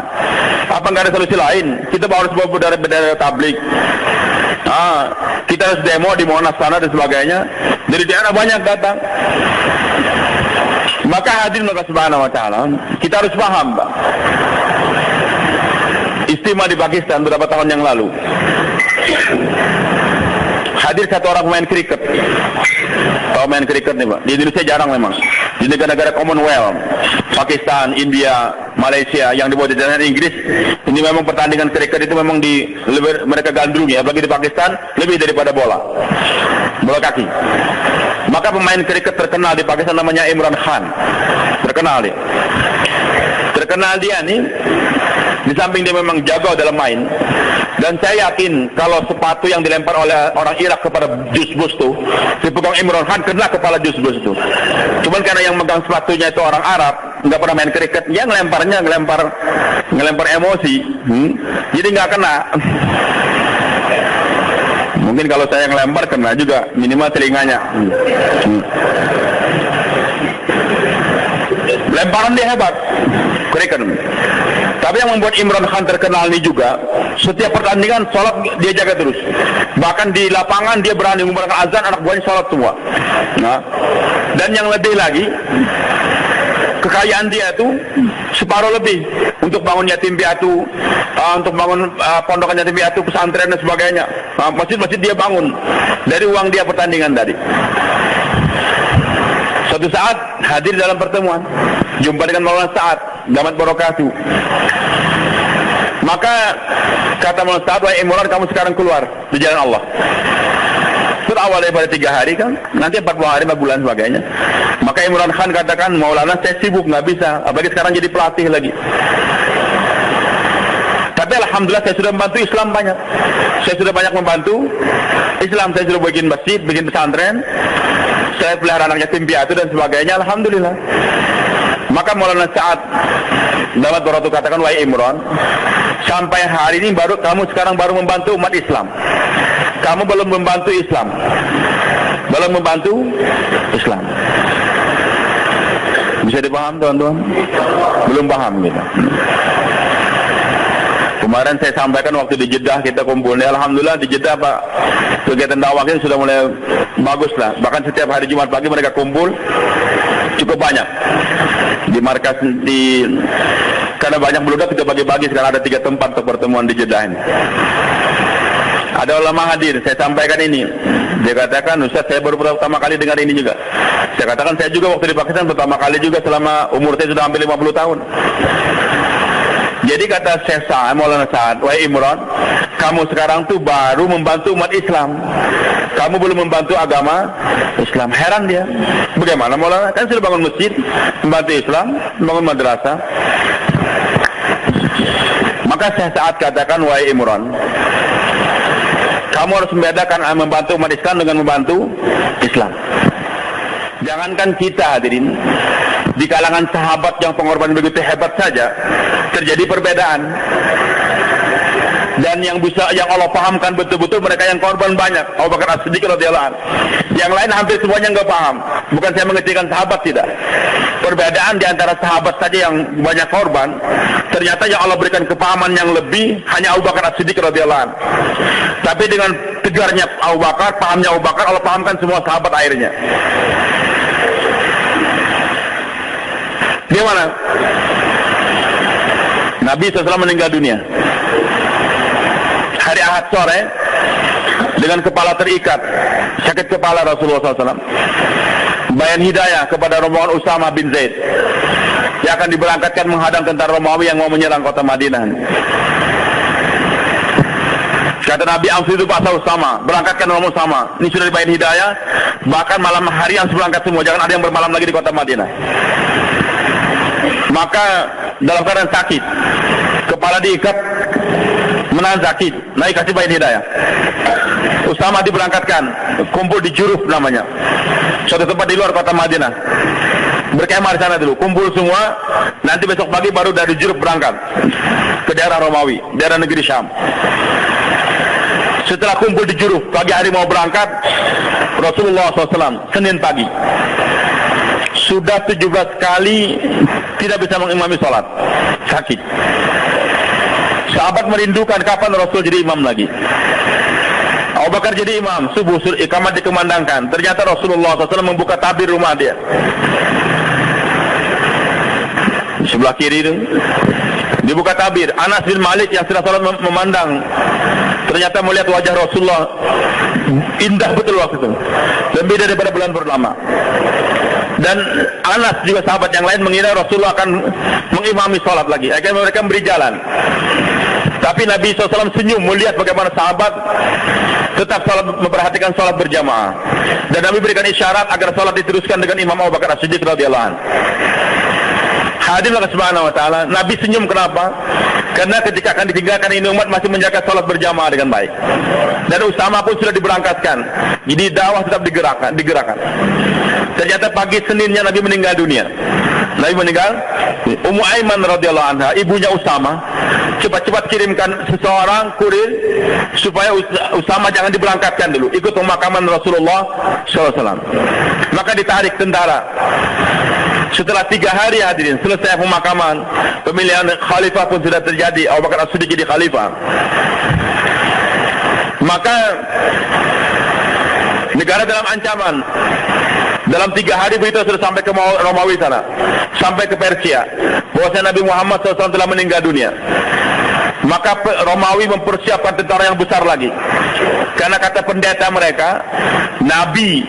Apa nggak ada solusi lain? Kita harus bawa bendera tablik. Kita harus demo di Monas sana dan sebagainya. Dari daerah banyak datang. Maka hadirin Allah Subhanahu wa taala, kita harus paham, Pak. Istimewa di Pakistan beberapa tahun yang lalu. Hadir satu orang pemain kriket. Tahu main kriket nih, Pak. Di Indonesia jarang memang. Di negara-negara Commonwealth, Pakistan, India, Malaysia yang dibawa di daerah Inggris, ini memang pertandingan kriket itu memang mereka gandrungi, apalagi di Pakistan lebih daripada bola kaki. Maka pemain kriket terkenal di Pakistan namanya Imran Khan. Terkenal dia nih. Di samping dia memang jago dalam main, dan saya yakin kalau sepatu yang dilempar oleh orang Irak kepada Jus Bus itu dipegang Imran Khan, kena kepala Jus Bus itu. Cuman karena yang megang sepatunya itu orang Arab, nggak pernah main kriket, dia ngelempar emosi, jadi nggak kena. Mungkin kalau saya ngelempar kena juga, minimal telinganya. Lemparan dia hebat, kriket. Tapi yang membuat Imran Khan terkenal ini juga, setiap pertandingan sholat dia jaga terus. Bahkan di lapangan dia berani memberangkat azan, anak buahnya sholat semua. Nah, dan yang lebih lagi, kekayaan dia itu separuh lebih untuk bangun yatim piatu, untuk bangun pondokan yatim piatu, pesantren dan sebagainya. Masjid-masjid dia bangun dari uang dia pertandingan tadi. Suatu saat hadir dalam pertemuan, jumpa dengan Maulana Sa'ad Damat Barakatuh. Maka kata Maulana Sa'ad, wahai Imran, kamu sekarang keluar di jalan Allah. Awal daripada 3 hari kan, nanti 40 hari 4 bulan sebagainya. Maka Imran Khan katakan, Maulana saya sibuk, nggak bisa, apalagi sekarang jadi pelatih lagi. Tapi alhamdulillah saya sudah membantu Islam banyak. Saya sudah banyak membantu Islam. Saya sudah bikin masjid, bikin pesantren, saya pelihara anak yatim piatu dan sebagainya, alhamdulillah. Maka Maulana Sa'ad Damat Barakatuh katakan, wahai Imran, sampai hari ini kamu sekarang baru membantu umat Islam. Kamu belum membantu Islam. Belum membantu Islam. Bisa dipaham, teman-teman? Belum paham kita. Kemarin saya sampaikan waktu di Jeddah kita kumpul. Alhamdulillah di Jeddah, Pak, kegiatan dakwah kita sudah mulai bagus lah. Bahkan setiap hari Jumat pagi mereka kumpul cukup banyak di markas di, karena banyak beludak kita bagi-bagi, sekarang ada 3 tempat untuk pertemuan di Jeddah ini. Ada ulama hadir, saya sampaikan ini. Dia katakan, Ustaz, saya baru pertama kali dengar ini juga. Saya katakan, saya juga waktu di Pakistan pertama kali juga selama umur saya sudah hampir 50 tahun. Jadi kata Syekh Maulana Sa'ad, wahai Imran, kamu sekarang tuh baru membantu umat Islam. Kamu belum membantu agama Islam. Heran dia. Bagaimana Maulana? Kan sudah bangun masjid, membantu Islam, membangun madrasah. Maka Syekh Sa'ad katakan, wahai Imran, kamu harus membedakan membantu umat Islam dengan membantu Islam. Jangankan kita hadirin, di kalangan sahabat yang pengorbanan begitu hebat saja terjadi perbedaan. Dan yang Allah pahamkan betul-betul mereka yang korban banyak. Abu Bakar As-Siddiq radhiyallahu anhu. Yang lain hampir semuanya enggak paham. Bukan saya mengecilkan sahabat, tidak. Perbedaan di antara sahabat saja yang banyak korban, ternyata yang Allah berikan kepahaman yang lebih hanya Abu Bakar As-Siddiq radhiyallahu anhu. Tapi dengan tegarnya Abu Bakar, pahamnya Abu Bakar, Allah pahamkan semua sahabat akhirnya. Gimana? Nabi SAW meninggal dunia hari Ahad sore dengan kepala terikat, sakit kepala Rasulullah SAW. Bayan hidayah kepada rombongan Usama bin Zaid yang akan diberangkatkan menghadang tentara Romawi yang mau menyerang kota Madinah. Kata Nabi, Amsidu Ba'sa Usama, berangkatkan rombongan Usama. Ini sudah dibayan hidayah, bahkan malam hari yang berangkat semua, jangan ada yang bermalam lagi di kota Madinah. Maka dalam keadaan sakit, kepala diikat, menahan sakit, naik kasih bayan hidayah. Usama diberangkatkan, kumpul di Juruf namanya, suatu tempat di luar kota Madinah. Berkemah di sana dulu, kumpul semua. Nanti besok pagi baru dari Juruf berangkat ke daerah Romawi, daerah negeri Syam. Setelah kumpul di Juruf, pagi hari mau berangkat, Rasulullah SAW Senin pagi sudah 17 kali tidak bisa mengimami sholat, sakit. Sahabat merindukan kapan Rasul jadi imam lagi. Abu Bakar jadi imam, subuh iqamat dikumandangkan. Ternyata Rasulullah SAW membuka tabir rumah dia. Di sebelah kiri itu dibuka tabir. Anas bin Malik yang sedang sholat memandang, ternyata melihat wajah Rasulullah indah betul waktu itu, lebih daripada bulan purnama. Dan Anas juga sahabat yang lain mengira Rasulullah akan mengimami sholat lagi, akhirnya mereka beri jalan. Tapi Nabi SAW senyum melihat bagaimana sahabat tetap sholat, memperhatikan sholat berjamaah. Dan Nabi berikan isyarat agar sholat diteruskan dengan Imam Abu Bakar As-Siddiq radhiyallahu anhu. Hadirlah Subhanahu wa ta'ala. Nabi senyum kenapa? Karena ketika akan ditinggalkan ini umat masih menjaga sholat berjamaah dengan baik. Dan Usama pun sudah diberangkatkan. Jadi dakwah tetap digerakkan. Ternyata pagi Seninnya Nabi meninggal dunia. Nabi meninggal. Ummu Aiman radhiyallahu anha, ibunya Usama, cepat-cepat kirimkan seseorang kurir supaya Usama jangan diberangkatkan dulu, ikut pemakaman Rasulullah SAW. Maka ditarik tentara. Setelah 3 hari hadirin selesai pemakaman, pemilihan khalifah pun sudah terjadi. Abu Bakar As-Siddiq jadi khalifah. Maka negara dalam ancaman. Dalam 3 hari berita sudah sampai ke Romawi sana, sampai ke Persia, bahwasanya Nabi Muhammad SAW telah meninggal dunia. Maka Romawi mempersiapkan tentara yang besar lagi, karena kata pendeta mereka, Nabi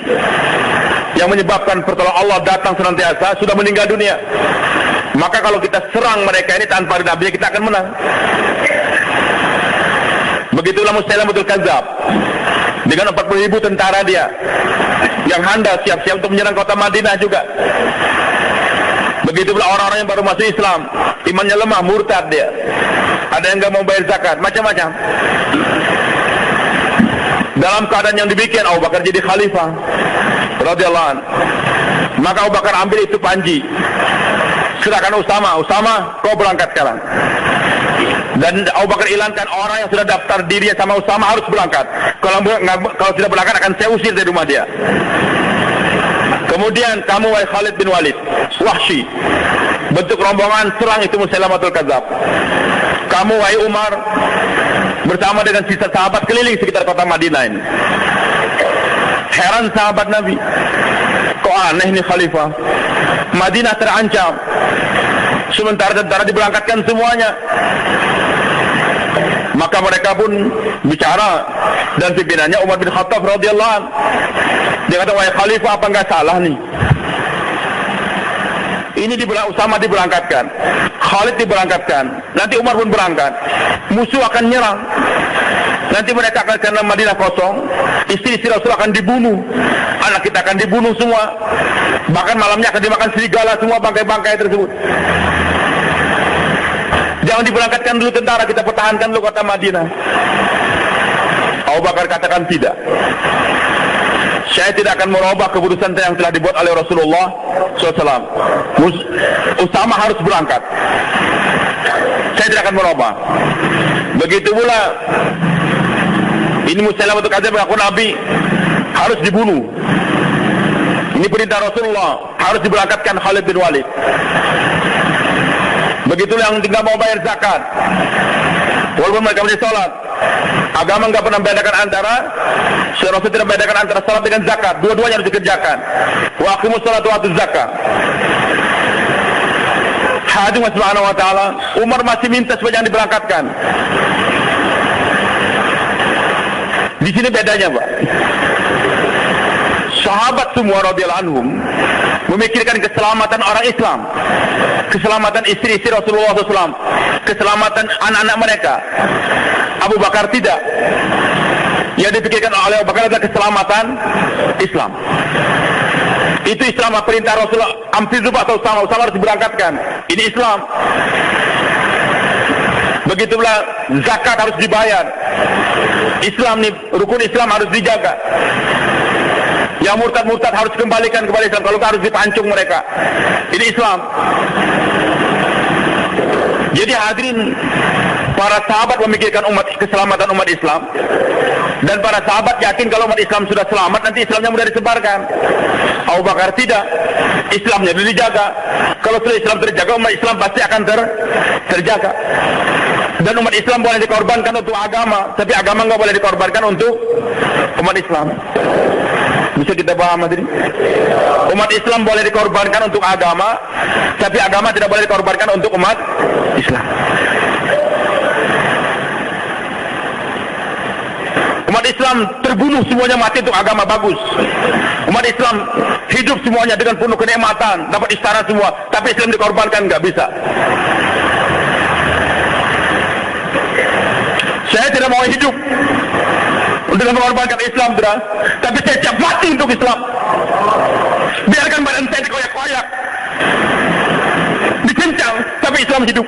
yang menyebabkan pertolongan Allah datang senantiasa sudah meninggal dunia. Maka kalau kita serang mereka ini tanpa ada Nabi, kita akan menang. Begitulah Musailamatul Kadzdzab dengan 40.000 tentara dia yang handal siap-siap untuk menyerang kota Madinah juga. Begitu pula orang-orang yang baru masuk Islam, imannya lemah, murtad dia. Ada yang enggak mau bayar zakat, macam-macam. Dalam keadaan yang demikian, Abu Bakar jadi khalifah radhiyallahu anhu. Maka Abu Bakar ambil itu panji, serahkan Usama, kau berangkat sekarang. Dan Abu Bakar ilangkan orang yang sudah daftar dirinya sama Usama harus berangkat. Kalau tidak berangkat akan saya usir dari rumah dia. Kemudian kamu wahai Khalid bin Walid, Wahsy, bentuk rombongan serang itu Musailamatul Kadzdzab. Kamu wahai Umar, bersama dengan sisa sahabat keliling sekitar kota Madinah ini. Heran sahabat Nabi. Kok aneh nih khalifah? Madinah terancam, sementara tentara diberangkatkan semuanya. Maka mereka pun bicara, dan pimpinannya Umar bin Khattab radhiyallahu anhu. Dia kata, wahai khalifah, apa enggak salah nih? Ini Usama diberangkatkan, Khalid diberangkatkan, nanti Umar pun berangkat. Musuh akan nyerang. Nanti mereka akan karena Madinah kosong, istri-istri Rasul akan dibunuh, anak kita akan dibunuh semua. Bahkan malamnya akan dimakan serigala semua bangkai-bangkai tersebut. Jangan diberangkatkan dulu tentara, kita pertahankan dulu kota Madinah. Abu Bakar katakan tidak. Saya tidak akan merubah keputusan yang telah dibuat oleh Rasulullah SAW. Usama harus berangkat. Saya tidak akan merubah. Begitu pula ini Musailamatul Kadzdzab mengaku Nabi, harus dibunuh. Ini perintah Rasulullah, harus diberangkatkan Khalid bin Walid. Begitulah yang tinggal mau bayar zakat, walaupun mereka masih sholat. Agama enggak pernah membedakan antara, Rasul tidak membedakan antara sholat dengan zakat. Dua-duanya harus dikerjakan. Wa aqimus sholata wa atuz zakat. Hadis Subhanahu wa taala, Umar masih minta supaya jangan diberangkatkan. Di sini bedanya, Pak. Sahabat semua radhiyallahu anhum memikirkan keselamatan orang Islam, keselamatan istri-istri Rasulullah SAW, keselamatan anak-anak mereka. Abu Bakar tidak. Yang dipikirkan oleh Abu Bakar adalah keselamatan Islam. Itu Islam, perintah Rasulullah. Hampir lupa atau Usama harus diberangkatkan. Ini Islam. Begitu pula zakat harus dibayar. Islam nih, rukun Islam harus dijaga. Yang murtad-murtad harus kembalikan kepada Islam, kalau harus dipancung mereka. Ini Islam. Jadi hadirin, para sahabat memikirkan keselamatan umat Islam, dan para sahabat yakin kalau umat Islam sudah selamat, nanti Islamnya mudah disebarkan. Abu Bakar tidak. Islamnya dulu dijaga. Kalau sudah Islam terjaga, umat Islam pasti akan terjaga. Dan umat Islam boleh dikorbankan untuk agama, tapi agama nggak boleh dikorbankan untuk umat Islam. Bisa kita paham hadirin? Umat Islam boleh dikorbankan untuk agama, tapi agama tidak boleh dikorbankan untuk umat Islam. Umat Islam terbunuh semuanya mati untuk agama, bagus. Umat Islam hidup semuanya dengan penuh kenikmatan, dapat istana semua, tapi Islam dikorbankan, nggak bisa. Saya tidak mau hidup untuk mengorbankan Islam, tapi saya siap mati untuk Islam. Biarkan badan saya dikoyak-koyak, dicincang, tapi Islam hidup.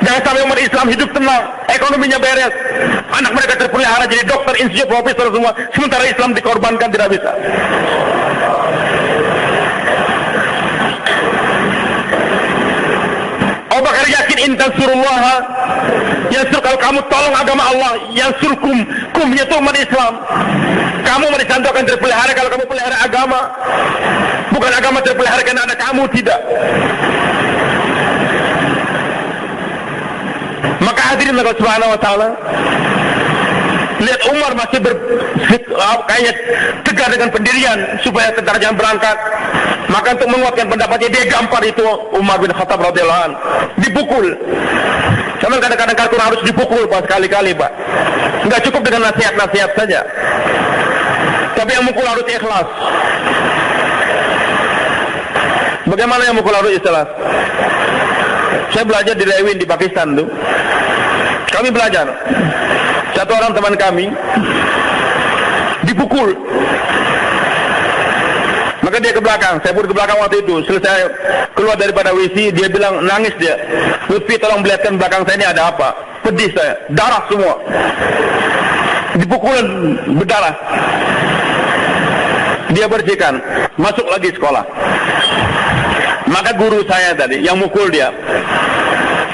Jangan sampai umat Islam hidup tenang, ekonominya beres, anak mereka terpelihara jadi dokter, insinyur, profesor semua, sementara Islam dikorbankan, tidak bisa. Abu Bakar yakin intansurullah yansur, kalau kamu tolong agama Allah, yansurkum, kumnya itu umat Islam. Kamu umat Islam itu akan terpelihara kalau kamu pelihara agama. Bukan agama terpelihara karena ada kamu, tidak. Maka hadirin Allah Subhanahu wa taala, lihat Umar masih kayaknya tegar dengan pendirian supaya tentara jangan berangkat. Maka untuk menguatkan pendapatnya, dia gampar itu Umar bin Khattab radhiyallahu anhu, dipukul. Karena kadang-kadang kafir harus dipukul, Pak, sekali-kali, Pak. Enggak cukup dengan nasihat-nasihat saja, tapi yang mukul harus ikhlas. Bagaimana yang mukul harus ikhlas? Saya belajar di Rewin di Pakistan tuh. Kami belajar. Satu orang teman kami dipukul. Maka dia ke belakang, saya pun ke belakang waktu itu. Selesai keluar daripada WC, dia bilang, nangis dia. Lutfi, tolong melihatkan belakang saya ini ada apa. Pedih saya, darah semua. Dipukul berdarah. Dia bersihkan, masuk lagi sekolah. Maka guru saya tadi, yang mukul dia,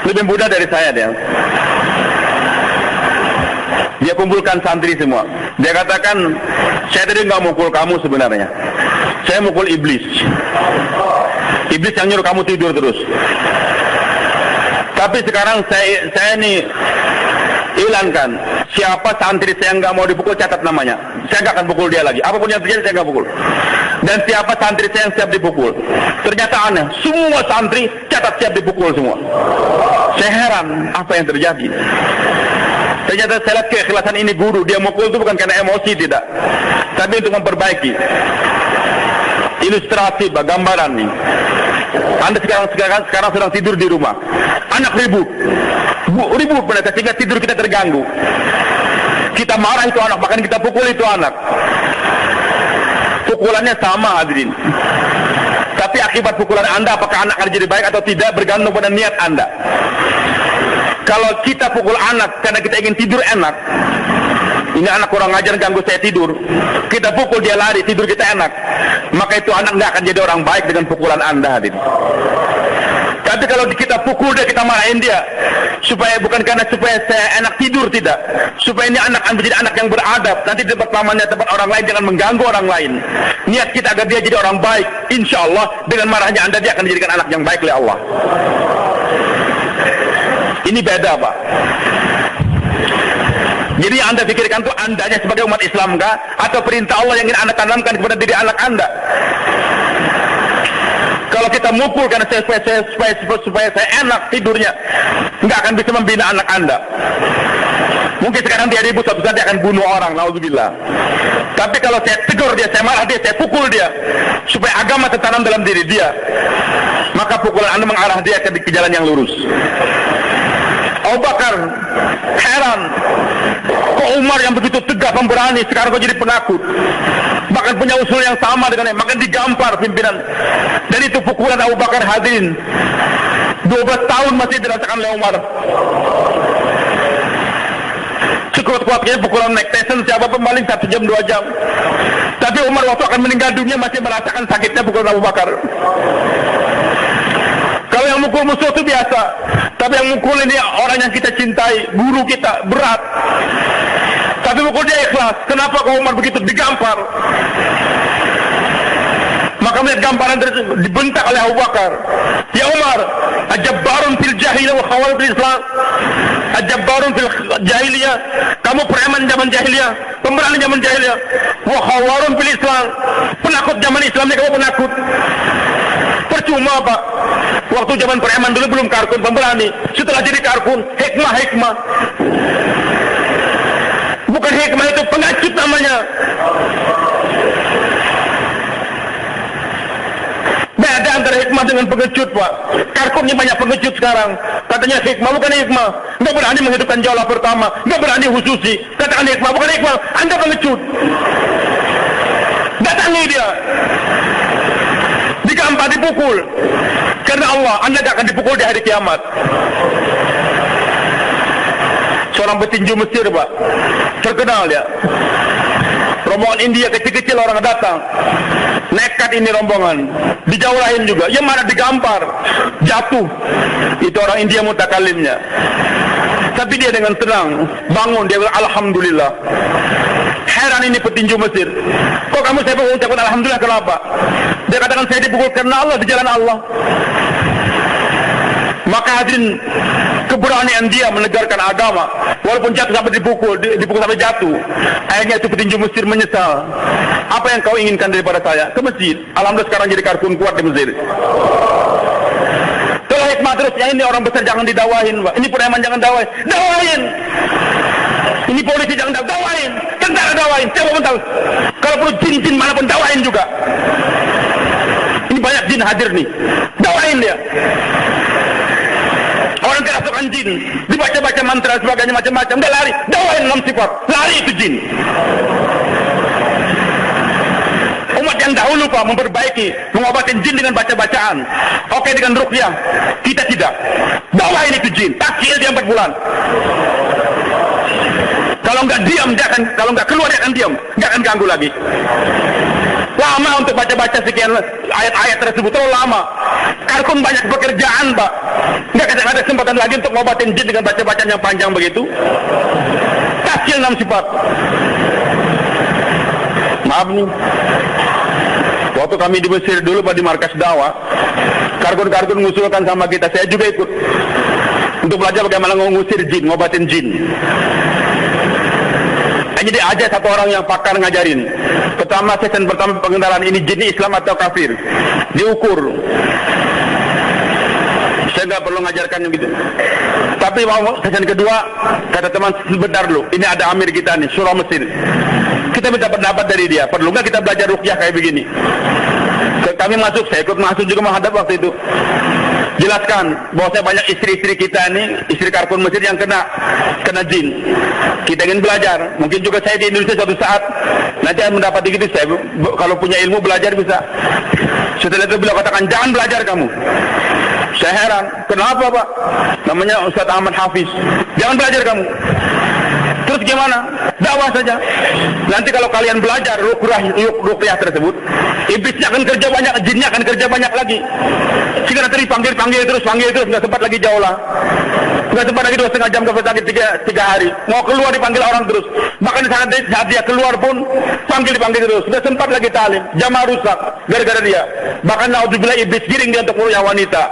lebih muda dari saya dia. Dia kumpulkan santri semua. Dia katakan, saya tadi nggak mukul kamu sebenarnya. Saya mukul iblis. Iblis yang nyuruh kamu tidur terus. Tapi sekarang saya ini hilangkan. Siapa santri saya nggak mau dipukul, catat namanya. Saya nggak akan pukul dia lagi. Apapun yang terjadi, saya nggak pukul. Dan siapa santri saya yang siap dipukul? Ternyata aneh, semua santri catat siap dipukul semua. Saya heran, apa yang terjadi? Ternyata saya lihat keikhlasan ini guru, dia mukul itu bukan karena emosi, tidak, tapi untuk memperbaiki. Ilustrasi, gambaran nih. Anda sekarang sedang tidur di rumah, anak ribut mereka sehingga tidur kita terganggu. Kita marah itu anak, bahkan kita pukul itu anak. Pukulannya sama, hadirin. Tapi akibat pukulan Anda, apakah anak akan jadi baik atau tidak, bergantung pada niat Anda. Kalau kita pukul anak karena kita ingin tidur enak, ini anak kurang ajar ganggu saya tidur, kita pukul dia lari, tidur kita enak, maka itu anak nggak akan jadi orang baik dengan pukulan Anda, hadirin. Tapi kalau kita pukul dia, kita marahin dia, supaya bukan karena supaya saya enak tidur, tidak, supaya ini anak menjadi anak yang beradab, nanti di tempat pamannya, tempat orang lain, jangan mengganggu orang lain. Niat kita agar dia jadi orang baik, insya Allah dengan marahnya Anda dia akan dijadikan anak yang baik oleh Allah. Ini beda, Pak. Jadi yang Anda pikirkan itu Andanya sebagai umat Islam kah? Atau perintah Allah yang ingin Anda tanamkan kepada diri anak Anda? Kalau kita mukul karena supaya saya enak tidurnya, nggak akan bisa membina anak Anda. Mungkin sekarang dia ribut, suatu saat dia akan bunuh orang, naudzubillah. Tapi kalau saya tegur dia, saya marah dia, saya pukul dia, supaya agama tertanam dalam diri dia, maka pukulan Anda mengarah dia ke jalan yang lurus. Abu Bakar heran, kok Umar yang begitu tegas pemberani sekarang kok jadi penakut, bahkan punya usul yang sama dengannya, maka digampar pimpinan. Dan itu pukulan Abu Bakar, hadirin, 12 tahun masih dirasakan oleh Umar. Sekuat-kuatnya pukulan Mike Tyson siapa pemaling 1 jam 2 jam, tapi Umar waktu akan meninggal dunia masih merasakan sakitnya pukulan Abu Bakar. Kalau yang mukul musuh itu biasa, tapi yang mukul ini orang yang kita cintai, guru kita, berat. Tapi mukul dia ikhlas. Kenapa kau Umar begitu digampar? Maka melihat gamparan tersebut dibentak oleh Abu Bakar. Ya Umar, ajabbarun fil jahiliyah wa khawal fil Islam. Ajabbarun fil jahiliyah, kamu preman zaman jahiliyah, pemberani zaman jahiliyah. Wa khawarun fil Islam, penakut zaman Islam ini kamu penakut. Percuma, Pak. Waktu zaman preman dulu belum karkun pemberani, setelah jadi karkun hikmah. Bukan hikmah, itu pengacut namanya. Beda antara hikmah dengan pengecut, Pak. Karkunnya banyak pengecut sekarang. Katanya hikmah, bukan hikmah. Nggak berani menghidupkan jaulah pertama, nggak berani khususi. Katakan hikmah, bukan hikmah. Anda pengecut. Datangi dia, digampar, dipukul. Karena Allah, Anda tidak akan dipukul di hari kiamat. Seorang petinju Mesir, Pak, terkenal ya. Rombongan India kecil-kecil orang datang, nekat ini rombongan, dijauhin juga, ya mana digampar, jatuh. Itu orang India mutakalimnya. Tapi dia dengan tenang bangun, dia bilang alhamdulillah. Heran ini petinju Mesir, kok kamu saya mengucapkan alhamdulillah, kenapa? Dia katakan saya dipukul karena Allah, di jalan Allah. Maka hadirin, keberanian dia menegarkan agama, walaupun jatuh sampai dipukul sampai jatuh. Akhirnya itu petinju Mesir menyesal. Apa yang kau inginkan daripada saya? Ke masjid. Alhamdulillah sekarang jadi karkun kuat di Mesir. Kalau hikmah terusnya, ini orang besar jangan didawahin, Pak. Ini preman jangan dawahin. Ini polisi jangan dawahin. Tentara dawahin. Siapa pun tahu. Kalau perlu jin mana pun dawahin juga. Ini banyak jin hadir nih. Dawahin dia. Orang kerasukan jin, dibaca-baca mantra sebagainya macam-macam, dia lari, dawain 6 sifat, lari itu jin. Umat yang dahulu, Pak, memperbaiki, mengobatin jin dengan baca-bacaan. Oke, dengan ruqyah, kita tidak. Dawain itu jin, takil dia 4 bulan. Kalau nggak diam, dia akan, kalau nggak keluar dia akan diam, nggak akan ganggu lagi. Lama untuk baca-baca sekian ayat-ayat tersebut, terlalu lama. Karkun banyak pekerjaan, Pak. Nggak ada kesempatan lagi untuk ngobatin jin dengan baca-bacaan yang panjang begitu. Takil 6 sifat. Maaf nih, waktu kami di Mesir dulu, Pak, di markas dakwah, karkun-karkun mengusulkan sama kita, saya juga ikut untuk belajar bagaimana mengusir jin, ngobatin jin. Hanya dia ajar satu orang yang pakar ngajarin. Pertama, sesi pertama pengenalan ini jin Islam atau kafir. Diukur. Saya nggak perlu ngajarkan gitu. Tapi mau sesi kedua, kata teman, sebentar dulu. Ini ada amir kita nih, surah Mesir. Kita minta pendapat dari dia. Perlu nggak kita belajar ruqyah kayak begini? Kami masuk, saya ikut masuk juga menghadap waktu itu. Jelaskan bahwa saya banyak istri-istri kita ini, istri Karkun Mesir yang kena jin. Kita ingin belajar. Mungkin juga saya di Indonesia suatu saat nanti akan mendapati gitu. Saya kalau punya ilmu belajar bisa. Setelah itu beliau katakan, jangan belajar kamu. Saya heran, kenapa Pak? Namanya Ustaz Ahmad Hafiz. Jangan belajar kamu. Terus gimana? Dakwah saja. Nanti kalau kalian belajar ruqyah tersebut, iblisnya akan kerja banyak, jinnya akan kerja banyak lagi. Sehingga nanti panggil terus, nggak sempat lagi jauh lah. Nggak sempat lagi 2,5 jam ke sakit 3 hari. Mau keluar dipanggil orang terus. Bahkan saat dia keluar pun dipanggil terus. Nggak sempat lagi talim. Jamaah rusak gara-gara dia. Bahkan naudzubillah iblis giring dia untuk ruqyah wanita.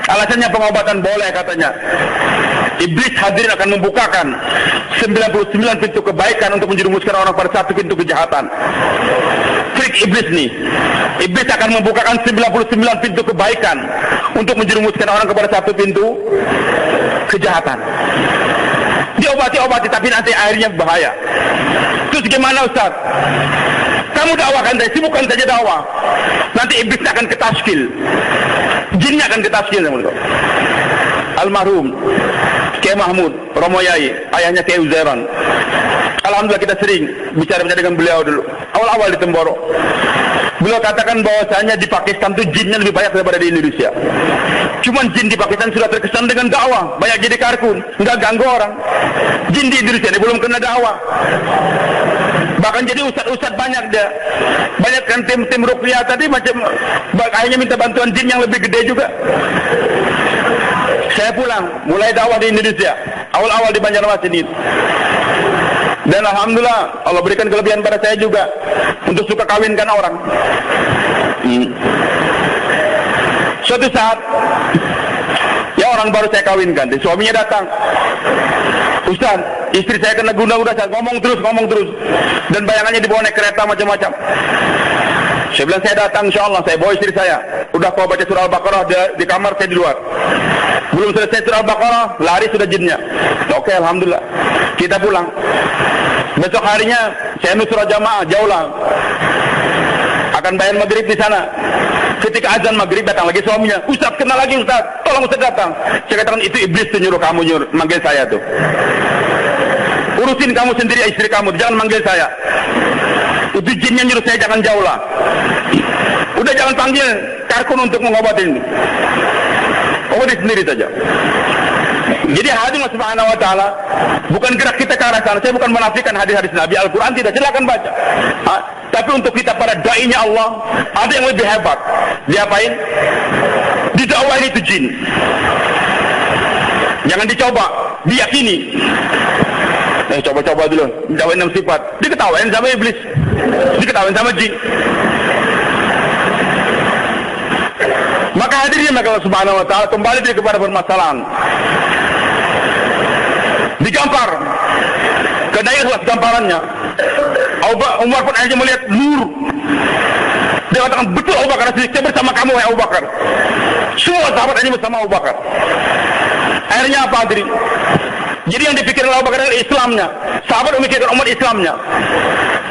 Alasannya pengobatan boleh katanya. Iblis hadirin akan membukakan 99 pintu kebaikan untuk menjerumuskan orang pada satu pintu kejahatan. Trik iblis nih. Iblis akan membukakan 99 pintu kebaikan untuk menjerumuskan orang kepada satu pintu kejahatan. Diobati tapi nanti akhirnya bahaya. Terus gimana Ustaz? Kamu dakwakan saya, sibukkan saja dakwah. Nanti iblisnya akan ketaskil. Jinnya akan ketaskil. Almarhum Kiai Mahmud Romoyai, ayahnya Kiai Uzairan. Alhamdulillah kita sering bicara dengan beliau dulu. Awal-awal di Temboro. Beliau katakan bahwasanya di Pakistan itu jinnya lebih banyak daripada di Indonesia. Cuman jin di Pakistan sudah terkesan dengan dakwah, banyak jadi karkun, nggak ganggu orang. Jin di Indonesia ini belum kena dakwah. Bahkan jadi ustad-ustad banyak dia. Banyak kan tim ruqyah tadi macam akhirnya minta bantuan jin yang lebih gede juga. Saya pulang, mulai dakwah di Indonesia. Awal-awal di Banjarmasin itu. Dan alhamdulillah Allah berikan kelebihan pada saya juga untuk suka kawinkan orang. Suatu saat ya orang baru saya kawinkan, suaminya datang. Ustaz, istri saya kena guna-guna, ngomong terus. Dan bayangannya dibawa naik kereta macam-macam. Saya bilang saya datang insyaallah, saya bawa istri saya. Udah kau baca surah Al-Baqarah di kamar, saya di luar. Belum selesai surah Al-Baqarah, lari sudah jinnya. Oke, alhamdulillah. Kita pulang. Besok harinya saya nusrah jamaah jauh lah. Akan bayar maghrib di sana. Ketika azan maghrib datang lagi suaminya. Ustaz, kenal lagi Ustaz. Tolong Ustaz datang. Saya katakan itu iblis tuh nyuruh kamu manggil saya tuh. Urusin kamu sendiri istri kamu, jangan manggil saya. Itu jinnya nyuruh saya jangan jauh lah. Udah jangan panggil karkun untuk mengobatin. Obati sendiri saja. Jadi hadis Subhanahu wa taala bukan gerak kita ke arah sana. Saya bukan menafikan hadis-hadis Nabi, Al-Qur'an tidak, silakan baca. Tapi untuk kita para dai-nya Allah, ada yang lebih hebat. Diapain? Didakwain itu jin. Jangan dicoba, diyakini. Coba-coba dulu, dakwain 6 sifat. Diketawain sama iblis. Diketawain sama jin. Maka hadirin maka Allah Subhanahu wa taala kembali dia kepada permasalahan. Digampar. Kenaiklah gamparannya. Umar pun akhirnya melihat nur. Dia katakan, betul Abu Bakar Siddiq, saya bersama kamu ya Abu Bakar. Semua sahabat ini bersama Abu Bakar. Akhirnya apa hadirin? Jadi yang dipikirkan Abu Bakar adalah Islamnya. Sahabat memikirkan umat Islamnya.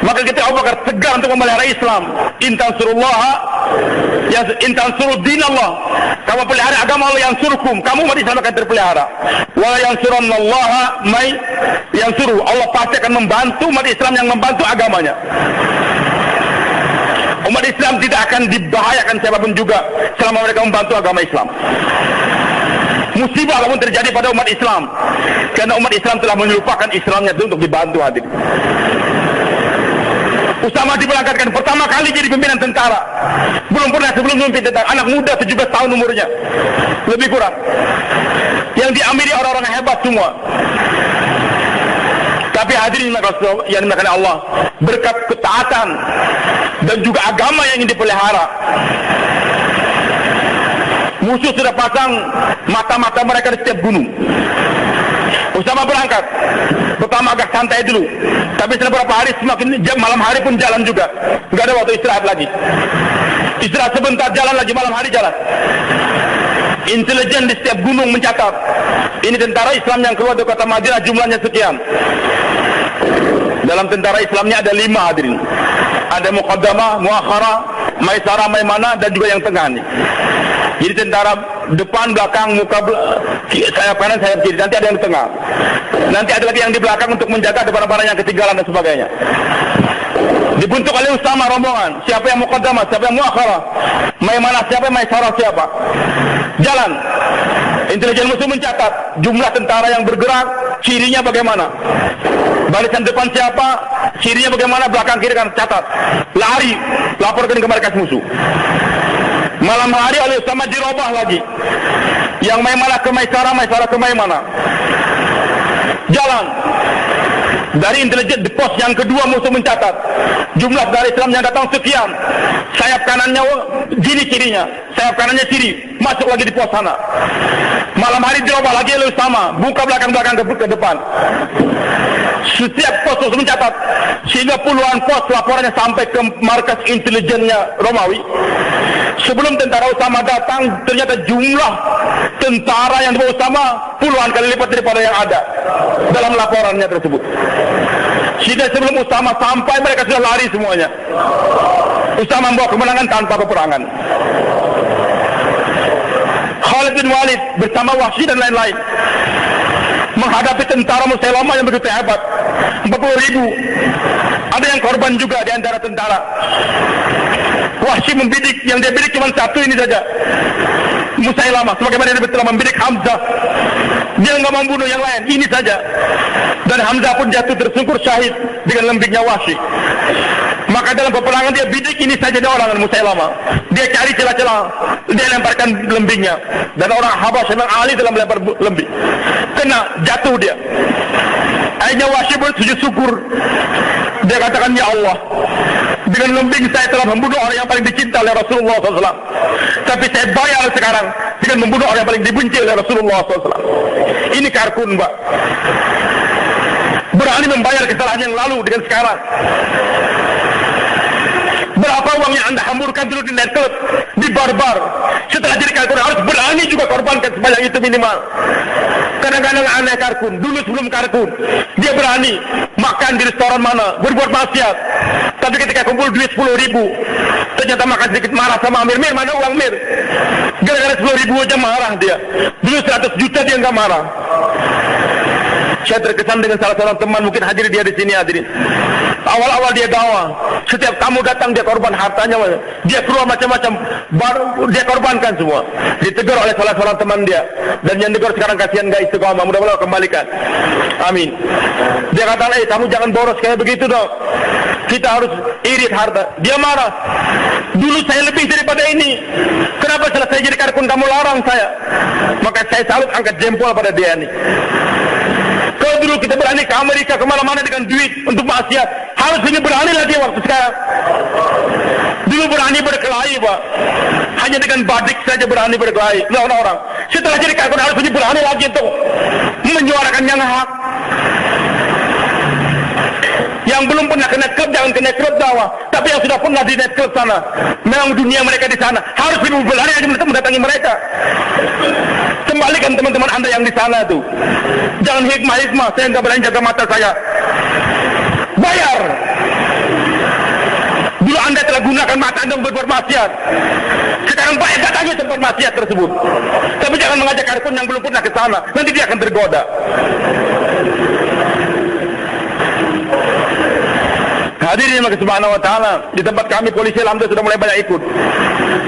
Maka kita Abu Bakar tegar untuk memelihara Islam. Intan surud din Allah. Kamu pelihara agama Allah yang surkum. Kamu umat Islam akan terpelihara. Wa yansurannallaha may yansuru. Allah pasti akan membantu umat Islam yang membantu agamanya. Umat Islam tidak akan dibahayakan siapapun juga selama mereka membantu agama Islam. Musibah apapun terjadi pada umat Islam, karena umat Islam telah melupakan Islamnya itu untuk dibantu hadir. Usama diberangkatkan pertama kali jadi pimpinan tentara. Belum pernah sebelum memimpin tentara. Anak muda 17 tahun umurnya, lebih kurang. Yang diamiri orang-orang hebat semua. Tapi hadirin yang dimakan Allah, berkat ketaatan dan juga agama yang ingin dipelihara, musuh sudah pasang mata-mata mereka di setiap gunung. Usama berangkat. Pertama agak santai dulu, tapi setelah beberapa hari semakin malam hari pun jalan juga. Nggak ada waktu istirahat lagi. Istirahat sebentar, jalan lagi, malam hari jalan. Intelijen di setiap gunung mencatat, ini tentara Islam yang keluar dari kota Madinah jumlahnya sekian. Dalam tentara Islamnya ada 5 hadirin. Ada Muqaddamah, Muakhara, Maisarah, Maimanah, dan juga yang tengah nih. Jadi tentara depan, belakang, muka, sayap kanan, sayap kiri. Nanti ada yang di tengah. Nanti ada lagi yang di belakang untuk menjaga ada barang-barang yang ketinggalan dan sebagainya. Dibentuk oleh Usama rombongan. Siapa yang Muqaddamah, siapa yang Muakhara, Maimanah siapa, Maisarah siapa. Jalan. Intelijen musuh mencatat jumlah tentara yang bergerak, cirinya bagaimana. Barisan depan siapa, cirinya bagaimana, belakang kiri kan catat. Lari, laporkan ke markas musuh. Malam hari oleh Usama dirubah lagi. Yang Maimanah ke Maisarah, Maisarah ke Maimanah. Jalan. Dari intelijen di pos yang kedua musuh mencatat jumlah dari Islam yang datang sekian. Sayap kanannya gini cirinya, sayap kanannya ciri, masuk lagi di pos sana. Malam hari dirubah lagi oleh Usama, buka belakang-belakang ke depan. Setiap pos musuh mencatat, sehingga puluhan pos laporannya sampai ke markas intelijennya Romawi. Sebelum tentara Usama datang, ternyata jumlah tentara yang dibawa Usama puluhan kali lipat daripada yang ada dalam laporannya tersebut. Sehingga sebelum Usama sampai, mereka sudah lari semuanya. Usama membawa kemenangan tanpa peperangan. Khalid bin Walid bersama Wahsy dan lain-lain menghadapi tentara Musailamah yang begitu hebat, 40.000. Ada yang korban juga di antara tentara. Wahsy membidik, yang dia bidik cuma satu ini saja, Musailamah, sebagaimana dia telah membidik Hamzah. Dia nggak membunuh yang lain, ini saja. Dan Hamzah pun jatuh tersungkur syahid dengan lembingnya Wahsy. Maka dalam peperangan dia bidik ini saja dia orang Musailamah. Dia cari celah-celah, dia lemparkan lembingnya. Dan orang Habasyah memang ahli dalam melempar lembing. Kena, jatuh dia. Akhirnya Wahsy bersujud syukur. Dia katakan, ya Allah, dengan lembing saya telah membunuh orang yang paling dicinta oleh Rasulullah SAW. Tapi saya bayar sekarang dengan membunuh orang yang paling dibenci oleh Rasulullah SAW. Ini karkun, Mbak. Berani membayar kesalahan yang lalu dengan sekarang. Berapa uang yang Anda hamburkan dulu di nightclub, di bar-bar, setelah jadi karkun harus berani juga korbankan sebanyak itu minimal. Kadang-kadang aneh karkun, dulu sebelum karkun dia berani makan di restoran mana, berbuat maksiat. Tapi ketika kumpul duit 10.000, ternyata makan sedikit, marah sama Amir. Mir, mana uang Mir? Gara-gara 10.000 aja marah dia. Dulu 100 juta dia nggak marah. Saya terkesan dengan salah seorang teman, mungkin hadir dia di sini hadirin. Awal-awal dia dakwah, setiap tamu datang dia korban hartanya, dia keluar macam-macam, baru dia korbankan semua. Ditegur oleh salah seorang teman dia, dan yang tegur sekarang kasihan gak istiqomah, mudah-mudahan kembalikan. Amin. Dia kata, kamu jangan boros kayak begitu dong. Kita harus irit harta. Dia marah. Dulu saya lebih daripada ini. Kenapa setelah saya jadi karkun kamu larang saya? Maka saya salut, angkat jempol pada dia ini. Kalau dulu kita berani ke Amerika kemana-mana dengan duit untuk maksiat, harus ini berani lagi waktu sekarang. Dulu berani berkelahi, Pak. Hanya dengan badik saja berani berkelahi. Orang-orang. Setelah jadi karkun harus ini berani lagi untuk menyuarakan yang hak. Yang belum pernah ke nightclub, jangan ke nightclub dakwah. Tapi yang sudah pernah di nightclub sana, memang dunia mereka di sana, harus lebih berani aja mendatangi mereka. Kembalikan teman-teman Anda yang di sana tuh. Jangan hikmah-hikmah, saya nggak berani jaga mata saya. Bayar. Dulu Anda telah gunakan mata Anda untuk berbuat maksiat. Sekarang bayar datangnya tempat maksiat tersebut. Tapi jangan mengajak karkun yang belum pernah ke sana, nanti dia akan tergoda. Hadirin yang subhanahu wa ta'ala, di tempat kami polisi alhamdulillah sudah mulai banyak ikut.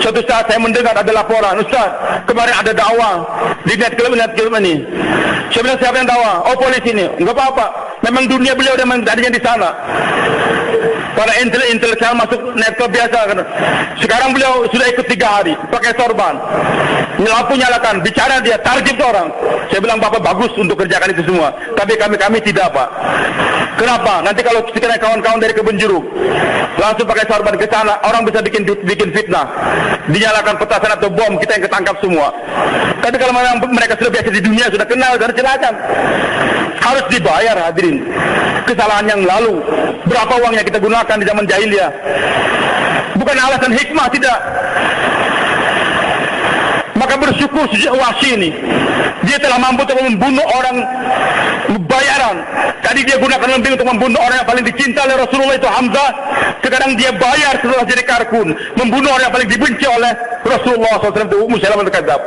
Suatu saat saya mendengar ada laporan, Ustaz, kemarin ada dakwah di nightclub ini. Saya bilang, siapa yang dakwah? Oh, polisi ini. Enggak apa-apa, memang dunia beliau ada yang tadinya di sana. Pada intelektual masuk laptop biasa kan. Sekarang beliau sudah ikut 3 hari pakai sorban, lampu nyalakan, bicara dia target orang. Saya bilang Bapak bagus untuk kerjakan itu semua, tapi kami tidak Pak. Kenapa? Nanti kalau sekiranya kawan-kawan dari kebun jeruk langsung pakai sorban ke sana, orang bisa bikin fitnah, dinyalakan petasan atau bom, kita yang ketangkap semua. Tapi kalau mereka sudah biasa di dunia, sudah kenal, sudah silakan. Harus dibayar hadirin kesalahan yang lalu. Berapa uang yang kita gunakan di zaman jahiliyah? Bukan alasan hikmah, tidak. Maka bersyukur sejak Wahsy ini, dia telah mampu untuk membunuh orang bayaran. Tadi dia gunakan lembing untuk membunuh orang yang paling dicinta oleh Rasulullah, itu Hamzah. Sekarang dia bayar setelah jadi karkun, membunuh orang yang paling dibenci oleh Rasulullah SAW, itu Musailamah al-Kadzdzab.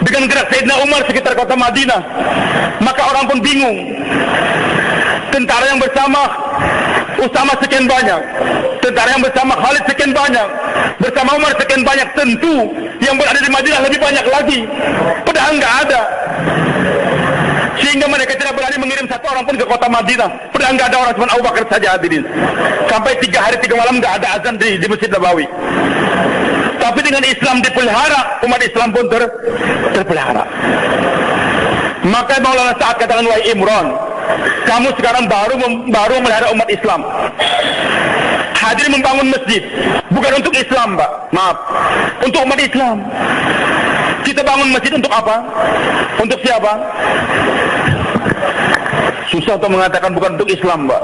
Dengan gerak Sayyidina Umar sekitar kota Madinah, maka orang pun bingung. Tentara yang bersama Usama sekian banyak, tentara yang bersama Khalid sekian banyak, bersama Umar sekian banyak, tentu yang berada di Madinah lebih banyak lagi. Padahal enggak ada. Sehingga mereka tidak berani mengirim satu orang pun ke kota Madinah. Padahal enggak ada orang, cuma Abu Bakar saja hadirin. Sampai 3 hari 3 malam enggak ada azan di Masjid Nabawi. Tapi dengan Islam dipelihara, umat Islam pun terpelihara. Maka Maulana Sa'ad katakan, wahai Imran, kamu sekarang baru melihara umat Islam. Hadir membangun masjid bukan untuk Islam, Pak. Maaf, untuk umat Islam. Kita bangun masjid untuk apa? Untuk siapa? Susah untuk mengatakan bukan untuk Islam, Pak.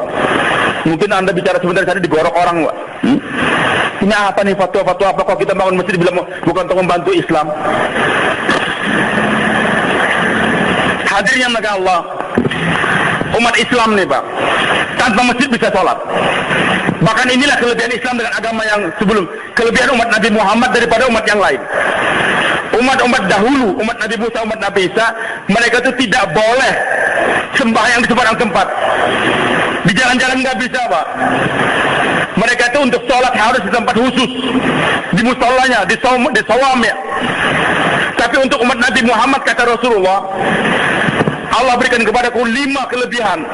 Mungkin Anda bicara sebentar tadi digorok orang, Pak. Ini apa nih fatwa-fatwa apa kok kita bangun masjid bilang bukan untuk membantu Islam? Hadirnya maka Allah, umat Islam nih Pak, tanpa masjid bisa sholat. Bahkan inilah kelebihan Islam dengan agama yang sebelum, kelebihan umat Nabi Muhammad daripada umat yang lain. Umat-umat dahulu, umat Nabi Musa, umat Nabi Isa, mereka itu tidak boleh sembahyang di sembarang tempat. Di jalan-jalan nggak bisa Pak. Mereka itu untuk sholat harus di tempat khusus, di musallanya, di sawamnya. Tapi untuk umat Nabi Muhammad, kata Rasulullah, Allah berikan kepadaku 5 kelebihan.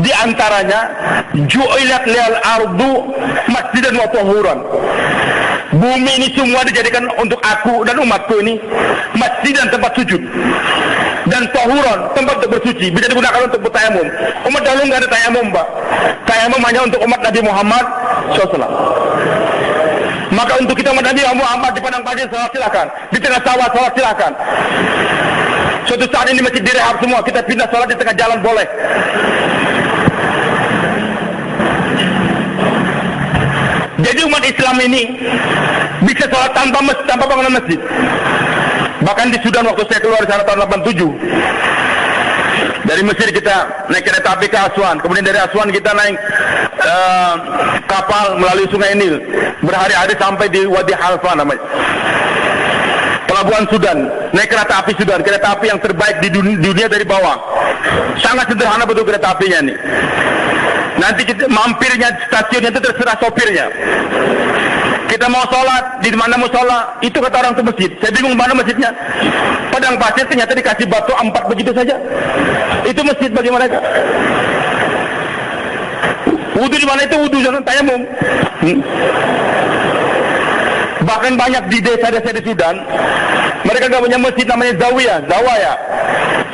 Di antaranya, ju'ilat liyal ardu masjidan wa tahuran. Bumi ini semua dijadikan untuk aku dan umatku ini masjid dan tempat sujud. Dan tahuran, tempat untuk bersuci, bisa digunakan untuk bertayamum. Umat dahulu nggak ada tayamum, Pak. Tayamum hanya untuk umat Nabi Muhammad SAW. Maka untuk kita umat Nabi Muhammad di padang pasir sholat silakan, di tengah sawah sholat silakan. Suatu saat ini masjid direhab semua, kita pindah sholat di tengah jalan boleh. Jadi umat Islam ini bisa sholat tanpa bangunan masjid. Bahkan di Sudan waktu saya keluar di sana tahun 87, dari Mesir kita naik kereta api ke Aswan, kemudian dari Aswan kita naik kapal melalui Sungai Nil, berhari-hari sampai di Wadi Halfa namanya, pelabuhan Sudan. Naik kereta api Sudan, kereta api yang terbaik di dunia dari bawah. Sangat sederhana betul kereta apinya nih. Nanti kita mampirnya stasiunnya itu terserah sopirnya. Kita mau sholat, di mana mau sholat, itu kata orang itu masjid. Saya bingung mana masjidnya. Padang pasir ternyata dikasih batu 4 begitu saja. Itu masjid bagi mereka. Wudu di mana itu wudu, jangan tayamum. Bahkan banyak di desa-desa di Sudan, mereka nggak punya masjid, namanya zawaya.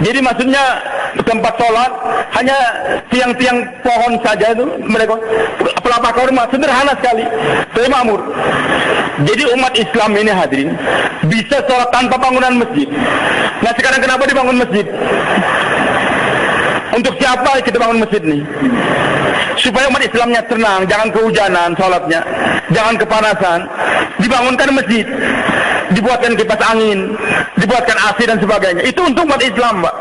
Jadi maksudnya tempat sholat hanya tiang-tiang pohon saja itu, mereka pelapa kurma, sederhana sekali, tapi makmur. Jadi umat Islam ini hadirin bisa sholat tanpa bangunan masjid. Nah sekarang kenapa dibangun masjid? Untuk siapa kita bangun masjid nih? Supaya umat Islamnya tenang, jangan kehujanan sholatnya, jangan kepanasan. Dibangunkan masjid, dibuatkan kipas angin, dibuatkan AC dan sebagainya. Itu untuk umat Islam, Pak.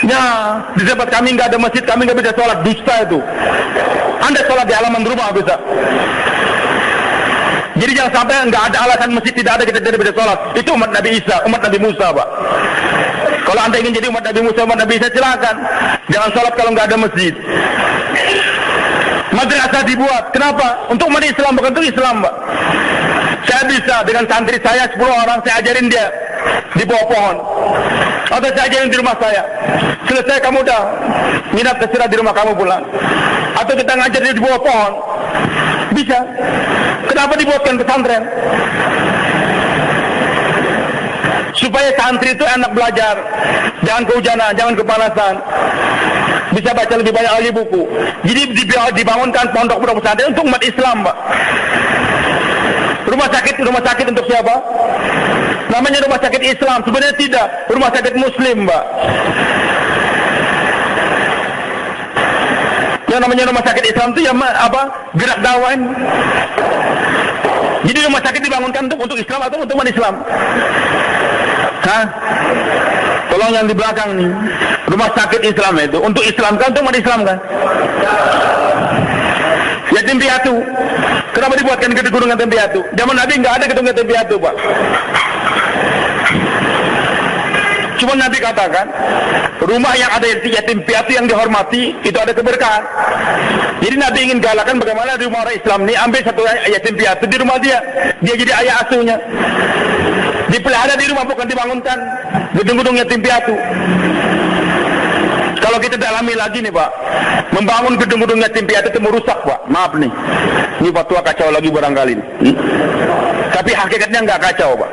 Ya, di tempat kami nggak ada masjid, kami nggak bisa sholat, dusta itu. Anda sholat di halaman rumah bisa. Jadi jangan sampai nggak ada alasan masjid tidak ada kita tidak bisa sholat. Itu umat Nabi Isa, umat Nabi Musa, Pak. Kalau Anda ingin jadi umat Nabi Musa, umat Nabi Isa, silakan. Jangan sholat kalau nggak ada masjid. Madrasah dibuat, kenapa? Untuk umat Islam, bukan untuk Islam, Pak. Saya bisa dengan santri saya 10 orang, saya ajarin dia di bawah pohon, atau saya ajarin di rumah saya. Selesai kamu udah minat terserah di rumah kamu pulang. Atau kita ngajar di bawah pohon? Bisa. Kenapa dibuatkan pesantren? Supaya santri itu enak belajar, jangan kehujanan, jangan kepanasan, bisa baca lebih banyak lagi buku. Jadi dibangunkan pondok pesantren untuk umat Islam, Pak. Rumah sakit untuk siapa? Namanya rumah sakit Islam, sebenarnya tidak, rumah sakit Muslim, Pak. Yang namanya rumah sakit Islam itu ya apa? Gerak dakwah. Jadi rumah sakit dibangunkan untuk Islam atau untuk umat Islam? Hah? Tolong yang di belakang nih. Rumah sakit Islam itu untuk Islam kan, untuk umat Islam kan? Yatim piatu. Kenapa dibuatkan gedung yatim piatu? Zaman Nabi nggak ada gedung yatim piatu, Pak. Cuma Nabi katakan, rumah yang ada yatim piatu yang dihormati, itu ada keberkahan. Jadi Nabi ingin galakan bagaimana di rumah orang Islam ini, ambil satu yatim piatu di rumah dia jadi ayah asuhnya. Dipelihara di rumah, bukan dibangunkan gedung-gedung yatim piatu. Kalau kita dalami lagi nih, Pak, membangun gedung-gedung yatim piatu itu merusak, Pak. Maaf nih, ini fatwa kacau lagi barangkali. Tapi hakikatnya nggak kacau, Pak.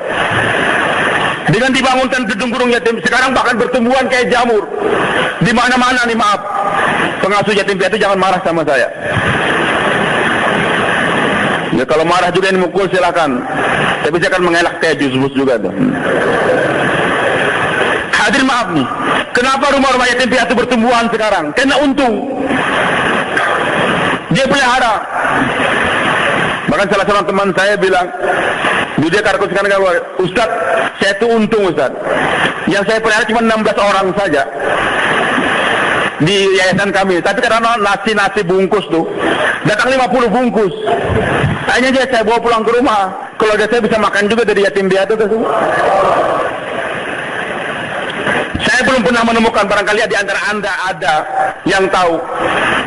Dengan dibangunkan gedung-gedung yatim, sekarang bahkan bertumbuhan kayak jamur di mana-mana nih, maaf. Pengasuh yatim piatu jangan marah sama saya. Ya kalau marah juga ini mukul silakan. Tapi saya akan mengelak teh jus juga tuh. Hadir maaf nih. Kenapa rumah-rumah yatim piatu bertumbuhan sekarang? Karena untung. Dia pelihara. Bahkan salah seorang teman saya bilang, dia karkuskan kalau Ustaz, saya itu untung Ustaz. Yang saya pelihara cuma 16 orang saja di yayasan kami. Tapi karena nasi bungkus tuh datang 50 bungkus. Akhirnya saya bawa pulang ke rumah. Keluarga saya bisa makan juga dari yatim piatu tersebut. Saya belum pernah menemukan, barangkali di antara Anda ada yang tahu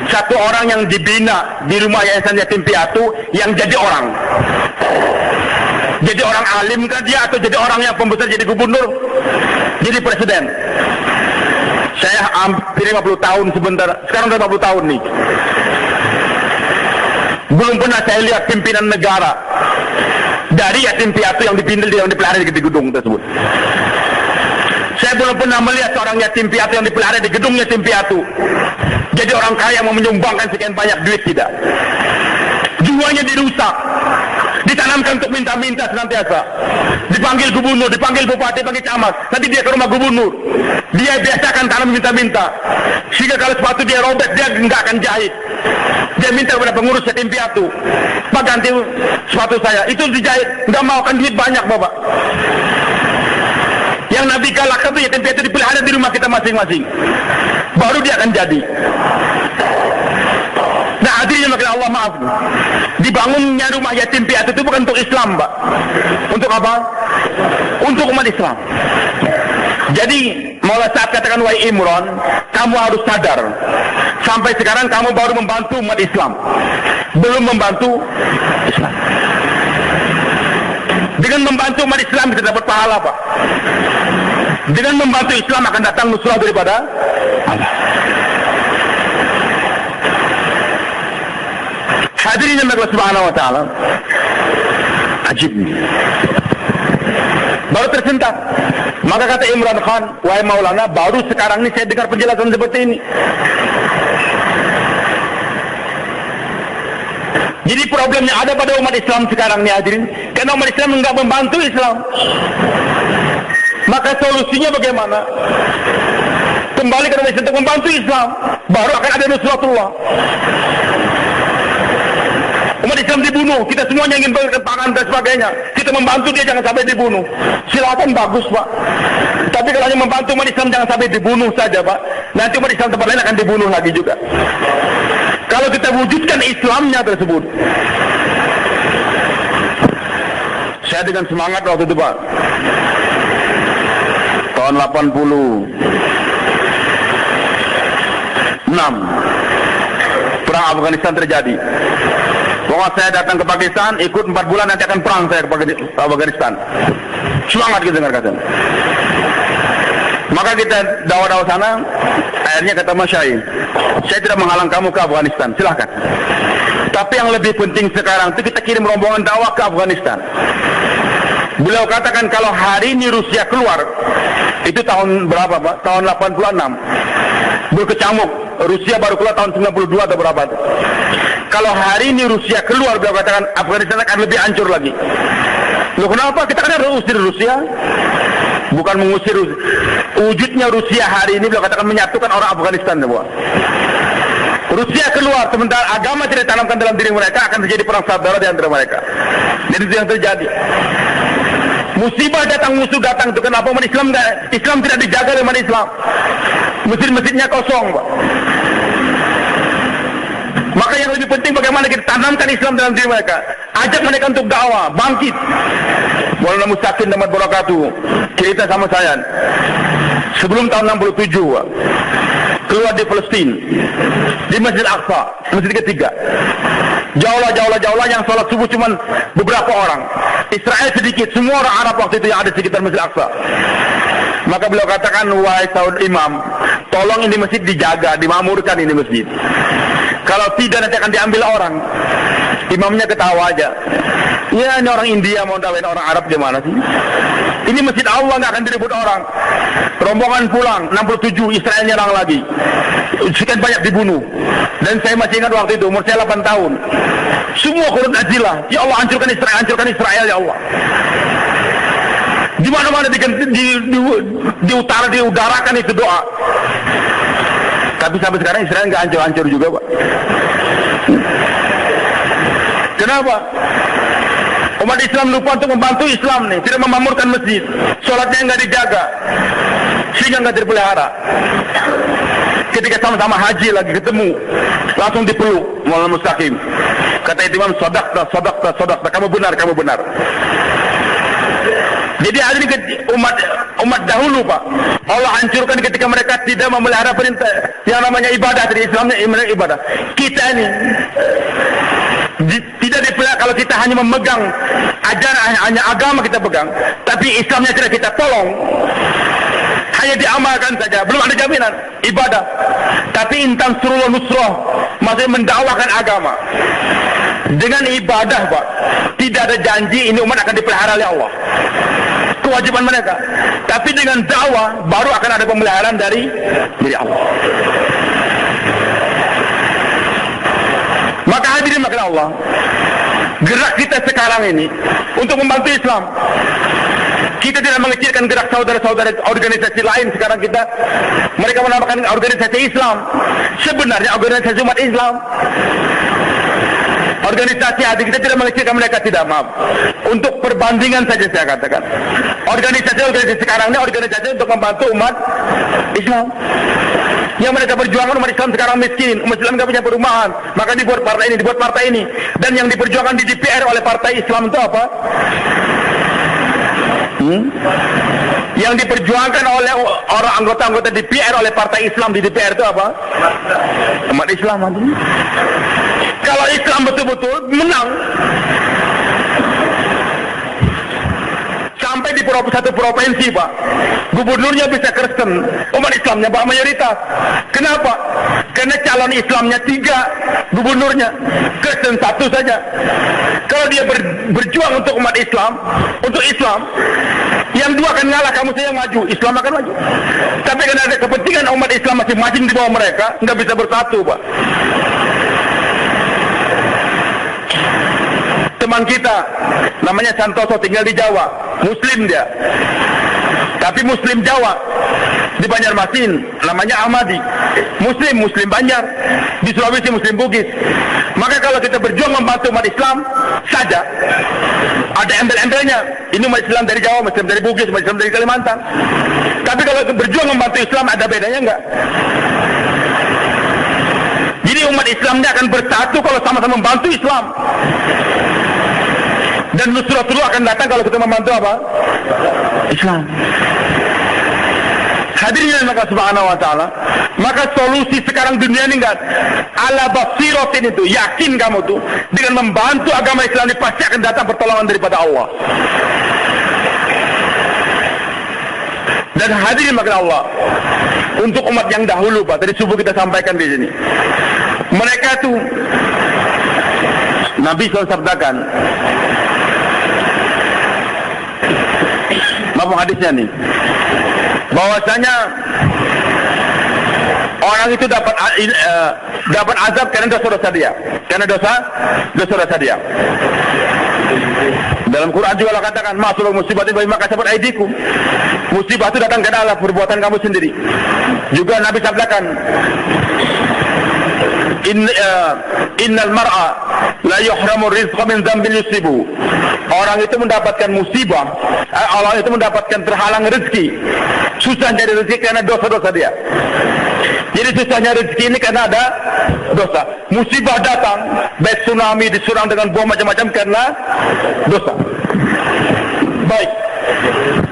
satu orang yang dibina di rumah yayasan yatim piatu yang jadi orang. Jadi orang alim kan dia, atau jadi orang yang pembesar, jadi gubernur, jadi presiden. Saya hampir 50 tahun sebentar, sekarang udah 50 tahun nih. Belum pernah saya lihat pimpinan negara dari yatim piatu yang dipelihara di gedung tersebut. Saya belum pernah melihat seorang yatim piatu yang dipelihara di gedung yatim piatu jadi orang kaya mau menyumbangkan sekian banyak duit, tidak. Jiwanya dirusak, ditanamkan untuk minta-minta senantiasa. Dipanggil gubernur, dipanggil bupati, dipanggil camat, nanti dia ke rumah gubernur, dia biasakan tanam minta-minta, sehingga kalau sepatu dia robek dia nggak akan jahit. Dia minta kepada pengurus yatim piatu, Pak ganti sepatu saya, itu dijahit, nggak mau, kan duit banyak Bapak. Yang Nabi galakkan itu yatim piatu dipelihara di rumah kita masing-masing, baru dia akan jadi. Nah hadirnya makin Allah, maaf, dibangunnya rumah yatim piatu itu bukan untuk Islam, Pak. Untuk apa? Untuk umat Islam. Jadi mulai saat katakan wahai Imran, kamu harus sadar, sampai sekarang kamu baru membantu umat Islam, belum membantu Islam. Dengan membantu umat Islam kita dapat pahala, Pak. Dengan membantu Islam akan datang nusrah daripada Allah. Hadirin yang Allah Subhanahu wa taala. Ajib nih. Baru tersentak. Maka kata Imran Khan, wahai Maulana, baru sekarang ini saya dengar penjelasan seperti ini. Jadi problemnya ada pada umat Islam sekarang nih hadirin, karena umat Islam enggak membantu Islam. Maka solusinya bagaimana? Kembali ke Islam untuk membantu Islam, baru akan ada nusratullah. Umat Islam dibunuh, kita semuanya ingin berkembangan dan sebagainya, kita membantu dia jangan sampai dibunuh, silakan, bagus Pak. Tapi kalau hanya membantu umat Islam jangan sampai dibunuh saja Pak, nanti umat Islam tempat lain akan dibunuh lagi juga. Kalau kita wujudkan Islamnya tersebut. Saya dengan semangat waktu itu Pak, tahun 86 perang Afghanistan terjadi. Bahwa saya datang ke Pakistan, ikut 4 bulan nanti akan perang saya ke Afghanistan. Semangat kita dengar kata. Maka kita dakwah-dakwah sana, akhirnya kata Masyaih, saya tidak menghalang kamu ke Afghanistan, silahkan. Tapi yang lebih penting sekarang itu kita kirim rombongan dakwah ke Afghanistan. Beliau katakan kalau hari ini Rusia keluar, itu tahun berapa Pak? Tahun 86. Berkecamuk, Rusia baru keluar tahun 92 atau berapa itu. Kalau hari ini Rusia keluar, beliau katakan Afghanistan akan lebih hancur lagi. Loh kenapa? Kita kan harus usir Rusia. Bukan mengusir Rusia. Wujudnya Rusia hari ini beliau katakan menyatukan orang Afghanistan semua. Rusia keluar sementara agama tidak ditanamkan dalam diri mereka, akan terjadi perang saudara di antara mereka. Jadi itu yang terjadi. Musibah datang, musuh datang, itu kenapa umat Islam tidak dijaga oleh umat Islam? Masjid-masjidnya kosong, Pak. Maka yang lebih penting bagaimana kita tanamkan Islam dalam diri mereka. Ajak mereka untuk dakwah, bangkit. Maulana Mustaqim Damat Barakatuh cerita sama saya. Sebelum tahun 67, Pak, keluar di Palestina, di Masjid Al-Aqsa, masjid ketiga. Jauh-lah yang sholat subuh cuma beberapa orang. Israel sedikit, semua orang Arab waktu itu yang ada di sekitar Masjid Al-Aqsa. Maka beliau katakan, wahai saudara imam, tolong ini masjid dijaga, dimakmurkan ini masjid. Kalau tidak nanti akan diambil orang. Imamnya ketawa aja. Ya ini orang India mau dawain orang Arab gimana sih? Ini masjid Allah, nggak akan direbut orang. Rombongan pulang, 67 Israel nyerang lagi. Sekian banyak dibunuh. Dan saya masih ingat waktu itu umur saya 8 tahun. Semua kurun ajilah. Ya Allah hancurkan Israel ya Allah. Di mana-mana di utara diudarakan itu doa. Tapi sampai sekarang Israel nggak hancur-hancur juga, Pak. Kenapa? Umat Islam lupa untuk membantu Islam nih, tidak memakmurkan masjid, sholatnya nggak dijaga, sehingga nggak terpelihara. Ketika sama-sama haji lagi ketemu, langsung dipeluk Maulana Mustaqim. Kata imam, sodakta, kamu benar. Jadi ada umat dahulu, Pak, Allah hancurkan ketika mereka tidak memelihara perintah yang namanya ibadah. Dari Islamnya ibadah. Kita ini tidak dipelihara. Kalau kita hanya memegang ajaran, hanya agama kita pegang, tapi Islamnya tidak kita tolong, hanya diamalkan saja, belum ada jaminan ibadah. Tapi intan surullah nusroh, maksudnya mendakwakan agama dengan ibadah, Pak, tidak ada janji ini umat akan dipelihara oleh Allah, kewajiban mereka. Tapi dengan dakwah baru akan ada pemeliharaan dari Allah. Maka hadirin makan Allah, gerak kita sekarang ini untuk membantu Islam. Kita tidak mengecilkan gerak saudara-saudara organisasi lain. Sekarang mereka menamakan organisasi Islam, sebenarnya organisasi umat Islam. Organisasi hati kita tidak mengecilkan mereka, tidak, maaf. Untuk perbandingan saja saya katakan, organisasi sekarang ini organisasi untuk membantu umat Islam. Yang mereka berjuangkan umat Islam sekarang miskin, umat Islam tidak punya perumahan, maka dibuat partai ini. Dan yang diperjuangkan di DPR oleh partai Islam itu apa? Yang diperjuangkan oleh orang anggota-anggota DPR oleh partai Islam di DPR itu apa? Umat Islam. Kalau Islam betul-betul menang, sampai di satu provinsi, Pak, gubernurnya bisa Kristen, umat Islamnya Pak mayoritas. Kenapa? Karena calon Islamnya 3, gubernurnya Kristen 1 saja. Kalau dia berjuang untuk umat Islam, untuk Islam, yang 2 akan ngalah, kamu saya maju, Islam akan maju. Tapi karena ada kepentingan umat Islam masing-masing di bawah mereka, nggak bisa bersatu, Pak. Teman kita namanya Santoso, tinggal di Jawa, Muslim dia, tapi Muslim Jawa, di Banjarmasin namanya Ahmadi, Muslim Banjar, di Sulawesi Muslim Bugis. Maka kalau kita berjuang membantu umat Islam saja, ada embel-embelnya, ini umat Islam dari Jawa, Muslim dari Bugis, umat Islam dari Kalimantan. Tapi kalau berjuang membantu Islam, ada bedanya enggak? Jadi umat Islamnya akan bersatu kalau sama-sama membantu Islam. Dan nusratullah akan datang kalau kita membantu apa? Islam. Hadirin maka subhanahu wa ta'ala, maka solusi sekarang dunia ini enggak ala basiratin itu, yakin kamu tuh dengan membantu agama Islam ini pasti akan datang pertolongan daripada Allah. Dan Dan hadirin maka Allah, untuk umat yang dahulu Pak, tadi subuh kita sampaikan di sini, mereka itu Nabi SAW sabdakan, maaf hadisnya nih, bahwasanya orang itu dapat azab karena dosa-dosa dia, karena dosa-dosa dia. Dalam Quran juga Allah katakan, "Masul musibah bagi maka sabat aidikum." Musibah itu datang karena Allah perbuatan kamu sendiri. Juga Nabi sabdakan, innal mar'a la yuhramu rizqa min dzambin yusibu. Orang itu mendapatkan musibah, orang itu mendapatkan terhalang rezeki, susah jadi rezeki karena dosa-dosa dia. Jadi susahnya rezeki ini karena ada dosa. Musibah datang, baik tsunami, diserang dengan bom macam-macam karena dosa. Baik,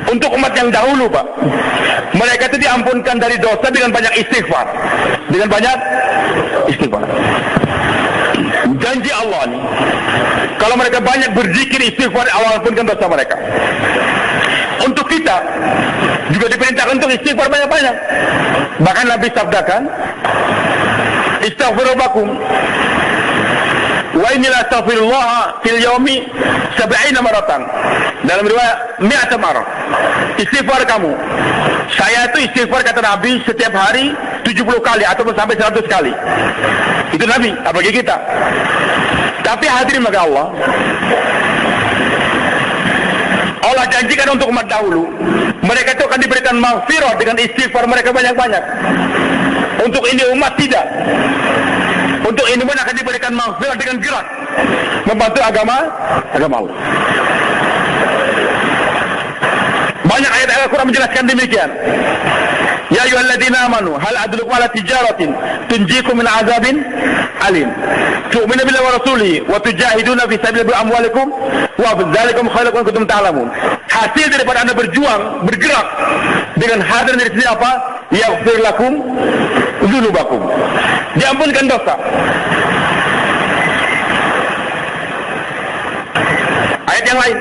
untuk umat yang dahulu Pak, mereka itu diampunkan dari dosa dengan banyak istighfar. Dengan banyak istighfar. Janji Allah nih, kalau mereka banyak berzikir istighfar, Allah ampunkan dosa mereka. Untuk kita juga diperintahkan untuk istighfar banyak-banyak. Bahkan Nabi sabdakan, istighfaru bakum wa inni la astaghfirullah fil yaumi 70 maratan. Dalam riwayat 100 marah. Istighfar kamu. Saya itu istighfar kata Nabi setiap hari 70 kali atau sampai 100 kali. Itu Nabi, apalagi kita. Tapi hadirin maka Allah janjikan untuk umat dahulu, mereka itu akan diberikan maghfirah dengan istighfar mereka banyak-banyak. Untuk ini umat tidak. Untuk ini pun akan diberikan maghfirah dengan gerak membantu agama Allah. Banyak ayat Al-Quran menjelaskan demikian. Ya ayyuhalladzina amanu hal adullukum ala tijaratin tunjikum min azabin alim tu'minu billahi wa rasulihi wa tujahiduna fi sabilillahi bi amwalikum wa bidzalikum khairukum kuntum ta'lamun. Hasil daripada Anda berjuang, bergerak dengan harta dari sini apa? Yaghfir lakum dzunubakum. Diampunkan dosa. Ayat yang lain,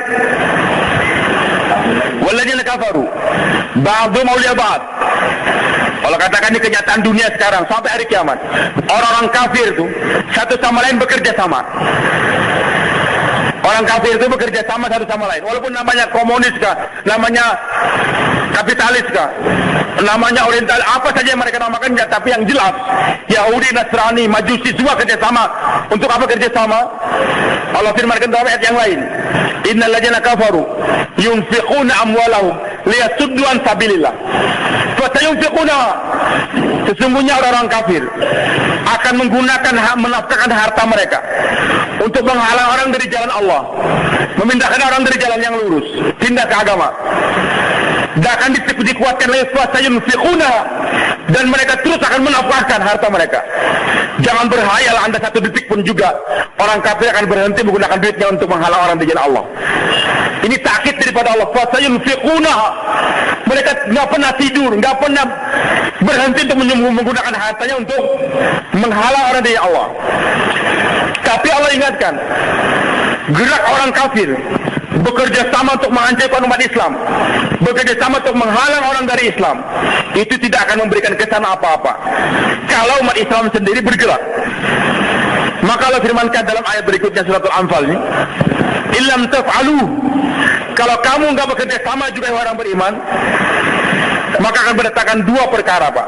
walladzina kafaru ba'dhum awliya ba'd. Allah katakan di kenyataan dunia sekarang sampai hari kiamat, orang-orang kafir itu satu sama lain bekerja sama. Orang kafir itu bekerja sama satu sama lain, walaupun namanya komunis kah, namanya kapitalis kah, namanya oriental, apa saja yang mereka namakannya, tapi yang jelas Yahudi, Nasrani, Majusi semua kerja sama. Untuk apa kerja sama? Allah firmankan dalam ayat yang lain, innal ladzina kafaru yunfiquna amwalahum liyasuddu an sabilillah fasayunfiquna. Sesungguhnya orang-orang kafir akan menggunakan menafkahkan harta mereka untuk menghalang orang dari jalan Allah, memindahkan orang dari jalan yang lurus, pindah ke agama. Dan akan dikuatkan lagi fasayunfiquna, dan mereka terus akan menafkahkan harta mereka. Jangan berhayal Anda satu detik pun juga orang kafir akan berhenti menggunakan duitnya untuk menghalang orang dari jalan Allah. Ini takkid daripada Allah, fasayunfiquna. Mereka nggak pernah tidur, nggak pernah berhenti untuk menggunakan hartanya untuk menghalang orang dari Allah. Tapi Allah ingatkan, gerak orang kafir bekerja sama untuk menghancurkan umat Islam, bekerja sama untuk menghalang orang dari Islam, itu tidak akan memberikan kesan apa-apa kalau umat Islam sendiri bergerak. Maka Allah firmankan dalam ayat berikutnya surat Al-Anfal ini, illam taf'alu, kalau kamu enggak bekerja sama juga orang beriman, maka akan berdatangkan dua perkara Pak.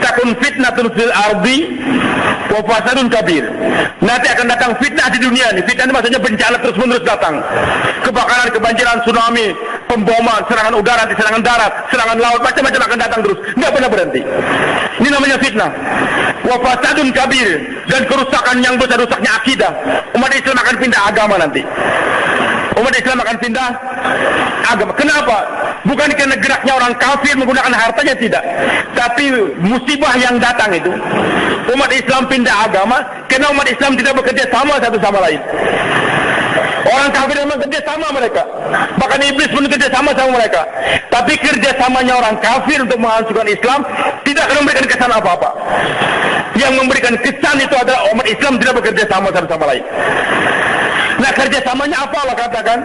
Takun fitnatun fil ardi wa fasadun kabir. Nanti akan datang fitnah di dunia ini. Fitnah ini maksudnya bencana terus menerus datang. Kebakaran, kebanjiran, tsunami, pemboman, serangan udara, serangan darat, serangan laut, macam-macam akan datang terus. Enggak pernah berhenti. Ini namanya fitnah. Wa fasadun kabir, dan kerusakan yang besar, rusaknya akidah. Umat Islam akan pindah agama nanti. Umat Islam akan pindah agama. Kenapa? Bukan karena geraknya orang kafir menggunakan hartanya, tidak. Tapi musibah yang datang itu, umat Islam pindah agama karena umat Islam tidak bekerja sama satu sama lain. Orang kafir memang kerja sama mereka, bahkan iblis pun kerja sama mereka. Tapi kerjasamanya orang kafir untuk menghancurkan Islam tidak akan memberikan kesan apa-apa. Yang memberikan kesan itu adalah umat Islam tidak bekerja sama satu sama lain. Nah, kerjasamanya apa Allah katakan?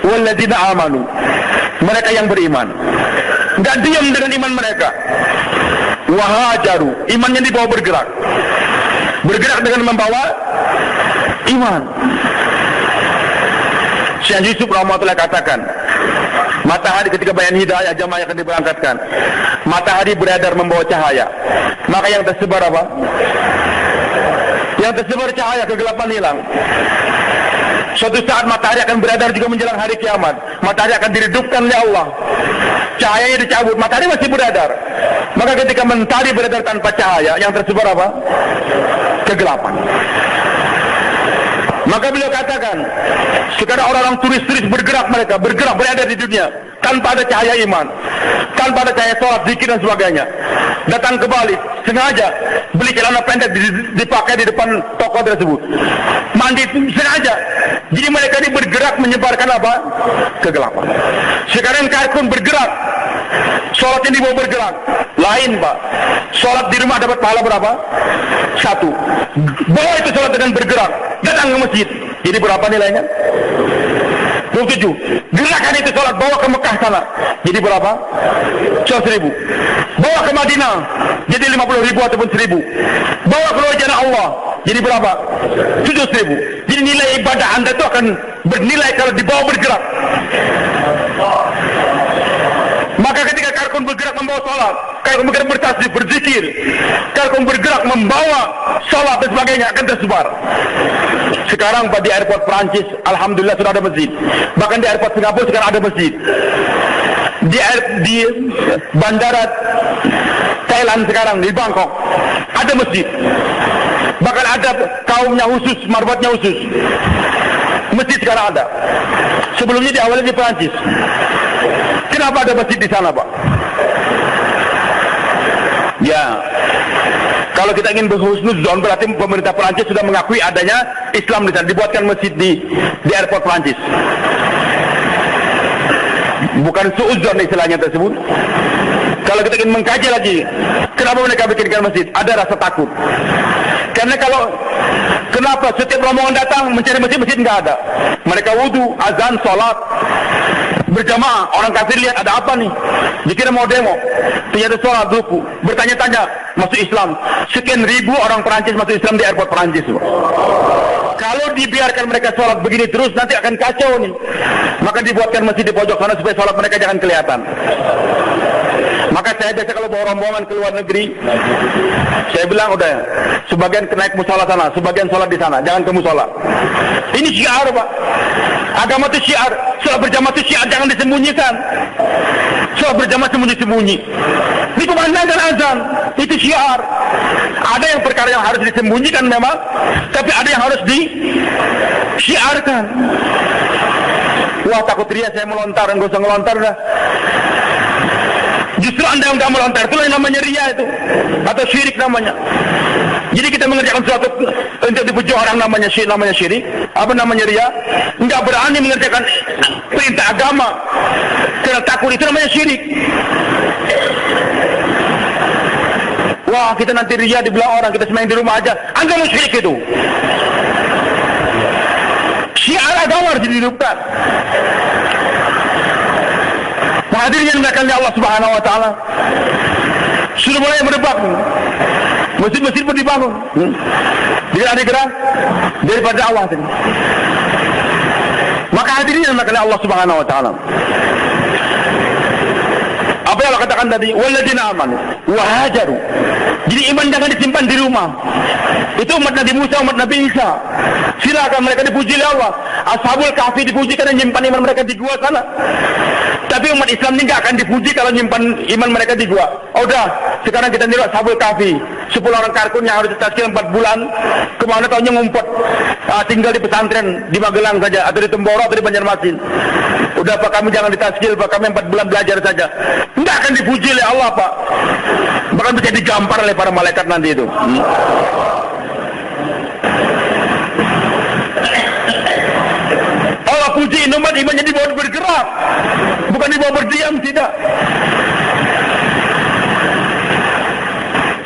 Walladzina amanu, mereka yang beriman. nggak diam dengan iman mereka. Wahajaru, imannya dibawa bergerak. Bergerak dengan membawa iman. Syekh Yusuf rahmatullah katakan, matahari ketika bayan hidayah jamaah akan diberangkatkan, matahari beredar membawa cahaya, maka yang tersebar apa? Yang tersebar cahaya, kegelapan hilang. Suatu saat matahari akan beredar juga menjelang hari kiamat, matahari akan diredupkan oleh Allah, cahayanya dicabut, matahari masih beredar. Maka ketika mentari beredar tanpa cahaya, yang tersebar apa? Kegelapan. Maka beliau katakan, sekarang orang-orang turis-turis bergerak, mereka bergerak berada di dunia tanpa ada cahaya iman, tanpa ada cahaya sholat, zikir dan sebagainya. Datang ke Bali, sengaja beli celana pendek dipakai di depan toko tersebut. Mandi sengaja. Jadi mereka ini bergerak menyebarkan apa? Kegelapan. Sekarang Karkun bergerak, sholat ini mau bergerak. Lain Pak, sholat di rumah dapat pahala berapa? 1. Bawa itu sholat dengan bergerak, datang ke masjid, jadi berapa nilainya? 27. Gerakan itu sholat bawa ke Mekah sana, jadi berapa? 100.000. Bawa ke Madinah, jadi 50.000 ataupun 1.000. Bawa ke wajah Allah, jadi berapa? 7.000. Jadi nilai ibadah anda itu akan bernilai kalau dibawa bergerak. Maka ketika Karkun bergerak membawa sholat, Karkun bergerak bertasbih, berzikir, Karkun bergerak membawa sholat dan sebagainya, akan tersebar. Sekarang di airport Perancis, alhamdulillah sudah ada masjid. Bahkan di airport Singapura sekarang ada masjid. Di bandara Thailand sekarang, di Bangkok, ada masjid. Bahkan ada kaumnya khusus, marbatnya khusus. Masjid sekarang ada. Sebelumnya diawali di Perancis. Kenapa ada masjid di sana, Pak? Ya, kalau kita ingin berhusnuzon, berarti pemerintah Perancis sudah mengakui adanya Islam di sana. Dibuatkan masjid di airport Perancis. Bukan suuzon istilahnya tersebut. Kalau kita ingin mengkaji lagi, kenapa mereka bikinkan masjid? Ada rasa takut. Karena kenapa setiap rombongan datang mencari masjid nggak ada. Mereka wudu, azan, sholat berjamaah. Orang kafir lihat ada apa nih? Dikira mau demo. Ternyata sholat, ruku, bertanya-tanya, masuk Islam. Sekian ribu orang Perancis masuk Islam di airport Perancis. Kalau dibiarkan mereka sholat begini terus, nanti akan kacau nih. Maka dibuatkan masjid di pojok sana supaya sholat mereka jangan kelihatan. Maka saya biasa kalau bawa rombongan ke luar negeri, saya bilang udah, sebagian naik musola sana, sebagian sholat di sana, jangan ke musola. Ini syiar, Pak. Agama itu syiar. Sholat berjamaah itu syiar, jangan disembunyikan. Sholat berjamaah sembunyi-sembunyi. Dikumandangkan azan, itu syiar. Ada yang perkara yang harus disembunyikan memang, tapi ada yang harus disyiarkan. Wah, takut ria saya melontar, nggak usah ngelontar dah. Justru anda yang nggak melontar, itulah yang namanya ria itu, atau syirik namanya. Jadi kita mengerjakan sesuatu untuk dipuji orang namanya syirik, apa namanya ria? Nggak berani mengerjakan perintah agama karena takut, itu namanya syirik. Wah, kita nanti ria dibilang orang, kita sembahyang di rumah aja, anda mau syirik itu. Syiar agama harus dihidupkan. Hadirin yang dimuliakan oleh Allah Subhanahu wa taala. Sudah mulai merebak. Masjid-masjid pun dibangun. Digerak daripada dakwah tadi. Maka hadirin yang dimuliakan oleh Allah Subhanahu wa taala. Apa yang Allah katakan tadi? Walladzina amanu wa hajaru. Jadi iman jangan disimpan di rumah. Itu umat Nabi Musa, umat Nabi Isa. Silakan mereka dipuji oleh Allah. Ashabul Kahfi dipuji karena menyimpan iman mereka di gua sana. Tapi umat Islam ini nggak akan dipuji kalau menyimpan iman mereka di gua. Oh, udah, sekarang kita niru Ashabul Kahfi. 10 orang Karkun yang harus ditazkir 4 bulan. Kemana tahunya ngumpet. Tinggal di pesantren di Magelang saja, atau di Temboro, atau di Banjarmasin. Udah Pak, kami jangan ditazkir, Pak, kami 4 bulan belajar saja. Nggak akan dipuji oleh Allah, Pak. Bahkan bisa digampar oleh para malaikat nanti itu. Allah puji umat imannya dibawa bergerak, bukan dibawa berdiam, tidak.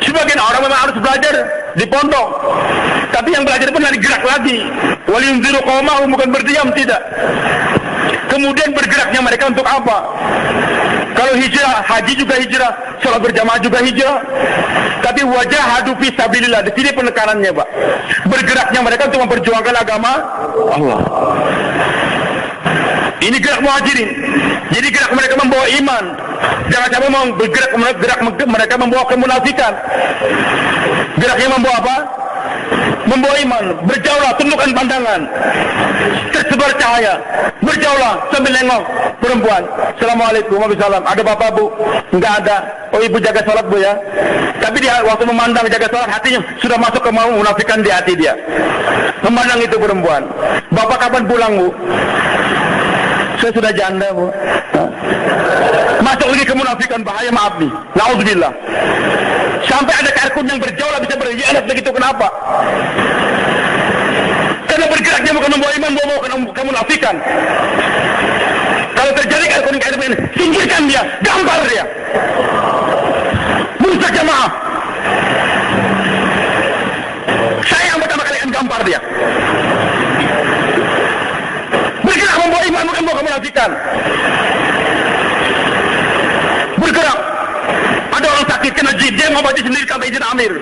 Sebagian orang memang harus belajar di pondok, tapi yang belajar pun lagi gerak lagi. Waliyunziru qaumahum, bukan berdiam, tidak. Kemudian bergeraknya mereka untuk apa? Kalau hijrah, haji juga hijrah, sholat berjamaah juga hijrah. Tapi wajahadu fi sabilillah, di sini penekanannya, Pak. Bergeraknya mereka untuk memperjuangkan agama Allah. Ini gerak muhajirin. Jadi gerak mereka membawa iman. Jangan sampai mau bergerak mereka membawa kemunafikan. Geraknya membawa apa? Membawa iman. Berjauhlah, tundukkan pandangan. Tersebar cahaya. Berjauhlah sambil nengok perempuan. Assalamualaikum, waalaikumsalam. Ada bapak, Bu? Enggak ada. Oh, ibu jaga sholat, Bu, ya. Tapi dia waktu memandang jaga sholat, hatinya sudah masuk ke munafikan di hati dia. Memandang itu perempuan. Bapak kapan pulang, Bu? Saya sudah janda, Bu. Masuk lagi ke munafikan, bahaya, maaf nih. Na'udzubillah. Sampai ada karkun yang berjauh bisa berhianat begitu, kenapa? Karena bergeraknya bukan membawa iman, membawa kemunafikan. Kalau terjadi karkun ini, singkirkan dia, gampar dia. Merusak jamaah. Saya yang pertama kali akan gampar dia. Bergerak membawa iman, bukan membawa kemunafikan. Bergerak. Ada orang sakit kena jin, dia mengobati sendiri sampai izin amir.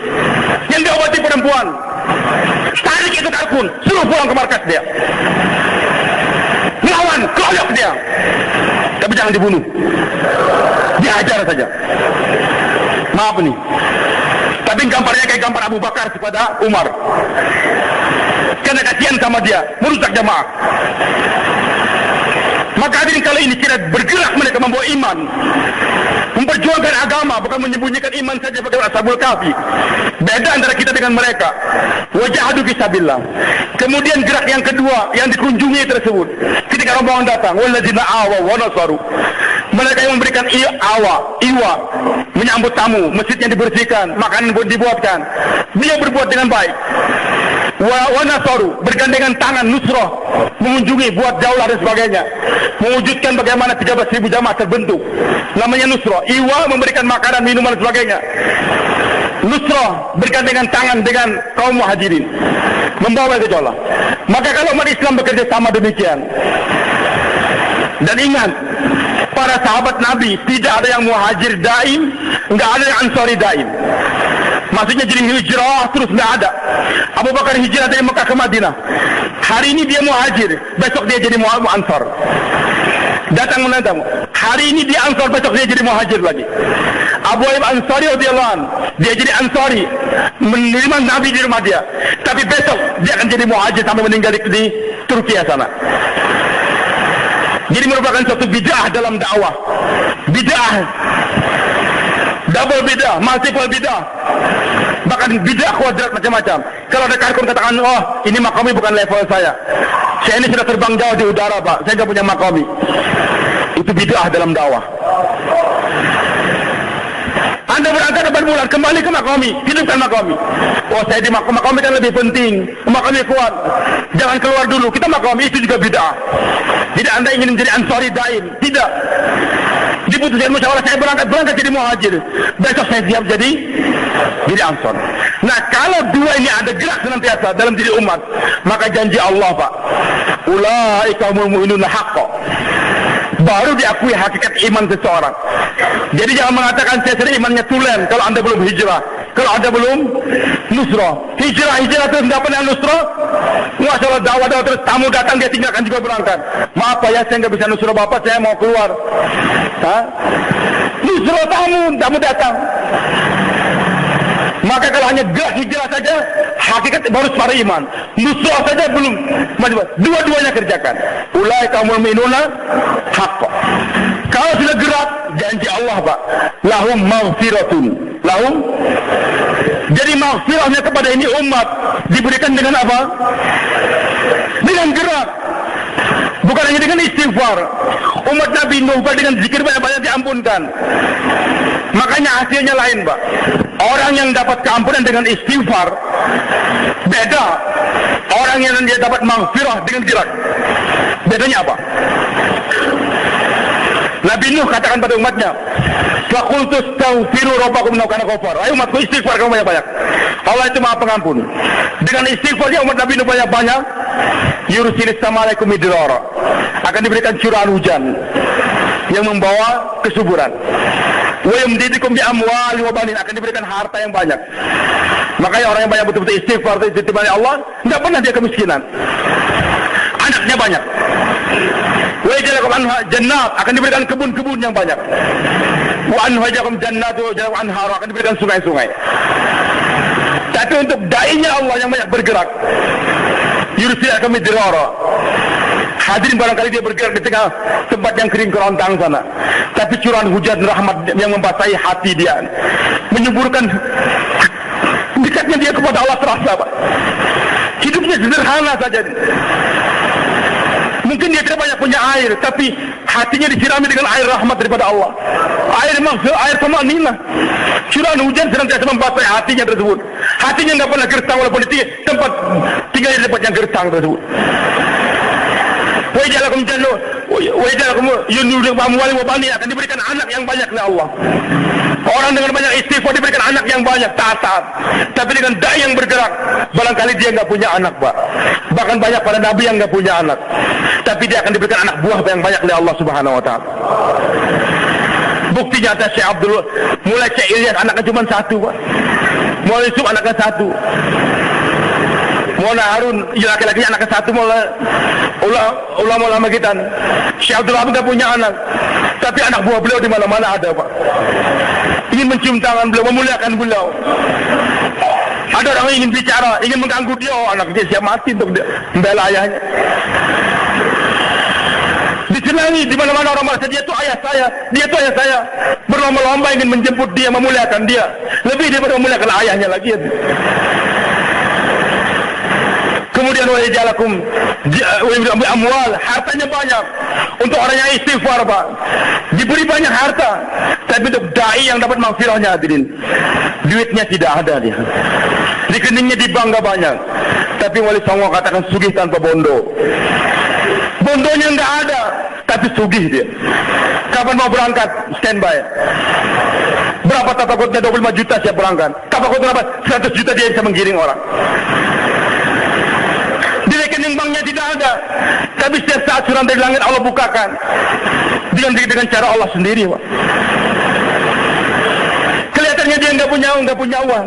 Yang diobati perempuan. Tarik itu karkun, suruh pulang ke markas dia. Melawan, keroyok dia. Tapi jangan dibunuh. Dihajar saja. Maaf nih. Tapi gambarnya kayak gambar Abu Bakar kepada Umar. Karena kasihan sama dia, merusak jamaah. Maka hadirin kali ini kira bergerak mereka membawa iman, memperjuangkan agama, bukan menyembunyikan iman saja sebagai Ashabul Kahfi. Beda antara kita dengan mereka. Wajahadu fisabilillah. Kemudian gerak yang kedua yang dikunjungi tersebut, ketika rombongan datang, walladzina awaw wa nasaru. Mereka yang memberikan iwa, menyambut tamu, masjidnya dibersihkan, makanan pun dibuatkan. Dia berbuat dengan baik. Wa nasaru, bergandengan tangan, nusrah, mengunjungi, buat jaulah dan sebagainya. Mewujudkan bagaimana 13.000 jamaah terbentuk. Namanya nusrah. Iwa, memberikan makanan, minuman dan sebagainya. Nusrah, bergandengan tangan dengan kaum muhajirin, membawa ke jaulah. Maka kalau umat Islam bekerja sama demikian, dan ingat, para sahabat Nabi tidak ada yang muhajir daim, enggak ada yang ansari daim. Maksudnya jadi hijrah terus enggak ada. Abu Bakar hijrah dari Mekah ke Madinah. Hari ini dia muhajir, besok dia jadi ansar. Datang menandamu. Hari ini dia ansar, besok dia jadi muhajir lagi. Abu Ayyub Ansari radhiyallahu anhu, dia jadi ansari, menerima Nabi di rumah dia. Tapi besok dia akan jadi muhajir sampai meninggal di Turki sana. Jadi merupakan suatu bid'ah dalam dakwah. Bid'ah. Double bid'ah, multiple bid'ah. Bahkan bid'ah kuadrat macam-macam. Kalau ada karkun katakan, oh ini makomi bukan level saya. Saya ini sudah terbang jauh di udara, Pak. Saya tidak punya makomi. Itu bid'ah dalam dakwah. Anda berangkat 8 bulan, kembali ke makomi, hidupkan makomi. Oh saya di makomi kan lebih penting, makomi kuat. Jangan keluar dulu, kita makomi, itu juga bid'ah. Tidak Anda ingin menjadi ansari daim, tidak. Diputuskan musyawarah, saya berangkat jadi muhajir. Besok saya siap jadi ansar. Nah kalau dua ini ada gerak senantiasa dalam diri umat, maka janji Allah, Pak, ulaika humul mu'minuna haqqan, baru diakui hakikat iman seseorang. Jadi jangan mengatakan saya sudah imannya tulen kalau Anda belum hijrah, kalau Anda belum nusrah. Hijrah terus tidak pernah nusrah. Masalah dakwah terus tamu datang dia tinggalkan juga berangkat. Maaf Pak ya, saya nggak bisa nusrah Bapak, saya mau keluar. Nusrah tamu datang. Maka kalau hanya gerak hijrah saja, hakikat baru separuh iman. Nusrah saja belum. Dua-duanya kerjakan. Ulaika humul mu'minuna haqqan. Kalau sudah gerak, janji Allah, Pak, lahum maghfiratun. Lahum. Jadi maghfirahnya kepada ini umat diberikan dengan apa? Dengan gerak. Bukan hanya dengan istighfar. Umat Nabi Nuh dengan zikir banyak-banyak diampunkan. Makanya hasilnya lain, Pak. Orang yang dapat keampunan dengan istighfar beda. Orang yang dia dapat maghfirah dengan gerak. Bedanya apa? Nabi Nuh katakan pada umatnya, "Faqultu astaghfiru rabbakum innahu kana ghafar." Ayo umatku istighfar kamu banyak-banyak. Allah itu Maha Pengampun. Dengan istighfarnya umat Nabi Nuh banyak-banyak, Yursilis sama'alaikum midrara. Akan diberikan curahan hujan yang membawa kesuburan. Wa yumdidukum bi amwali wa banin, akan diberikan harta yang banyak. Makanya orang yang banyak betul-betul istighfar itu dititipkan oleh Allah, enggak pernah dia kemiskinan. Anaknya banyak. Wa yaj'alakum anha jannat, akan diberikan kebun-kebun yang banyak. Wa anhajakum jannatu wa anhar, akan diberikan sungai-sungai. Tapi untuk dai-nya Allah yang banyak bergerak, yursilakum midrara. Hadirin barangkali dia bergerak di tengah tempat yang kering kerontang sana, tapi curahan hujan rahmat yang membasahi hati dia, menyuburkan dekatnya dia kepada Allah terasa, Pak. Hidupnya sederhana saja. Mungkin dia tidak banyak punya air, tapi hatinya disirami dengan air rahmat daripada Allah. Air maksud, air tumanina. Curahan hujan senantiasa membasahi hatinya tersebut. Hatinya tidak pernah gersang walaupun di tempat tinggal di tempat yang gersang tersebut. Wajalakum jallu, wajalakum yunuluk amwali wa bani, akan diberikan anak yang banyak oleh Allah. Orang dengan banyak istighfar diberikan anak yang banyak, taat. Tapi dengan dai yang bergerak, barangkali dia enggak punya anak, Pak. Bahkan banyak para nabi yang enggak punya anak. Tapi dia akan diberikan anak buah yang banyak oleh Allah Subhanahu wa taala. Bukti nyata Syekh Abdul, mulai Syekh Ilyas anaknya cuma satu, Pak. Mulai Yusuf anaknya satu. Mulai Harun, laki-laki anaknya satu. Mulai ulama-ulama kita, Syekh Abdul Wahab tidak punya anak, tapi anak buah beliau di mana-mana ada, Pak. Ingin mencium tangan beliau, memuliakan beliau. Ada orang yang ingin bicara, ingin mengganggu dia, anak dia siap mati untuk membela ayahnya. Disenangi di mana-mana orang merasa dia itu ayah saya, dia itu ayah saya. Berlomba-lomba ingin menjemput dia, memuliakan dia, lebih daripada memuliakan ayahnya lagi. Kemudian wa yaj'alakum amwal, hartanya banyak. Untuk orang yang istighfar, Pak, diberi banyak harta, tapi untuk dai yang dapat maghfirahnya, hadirin, duitnya tidak ada dia. Rekeningnya di bank banyak, tapi Wali Songo katakan sugih tanpa bondo. Bondonya enggak ada, tapi sugih dia. Kapan mau berangkat? Standby. Berapa tapakutnya? 25 juta siap berangkat. Tapakut berapa? 100 juta dia bisa menggiring orang. Di rekening banknya tidak ada, tapi setiap saat curahan dari langit Allah bukakan dengan cara Allah sendiri, Pak. Kelihatannya dia enggak punya uang,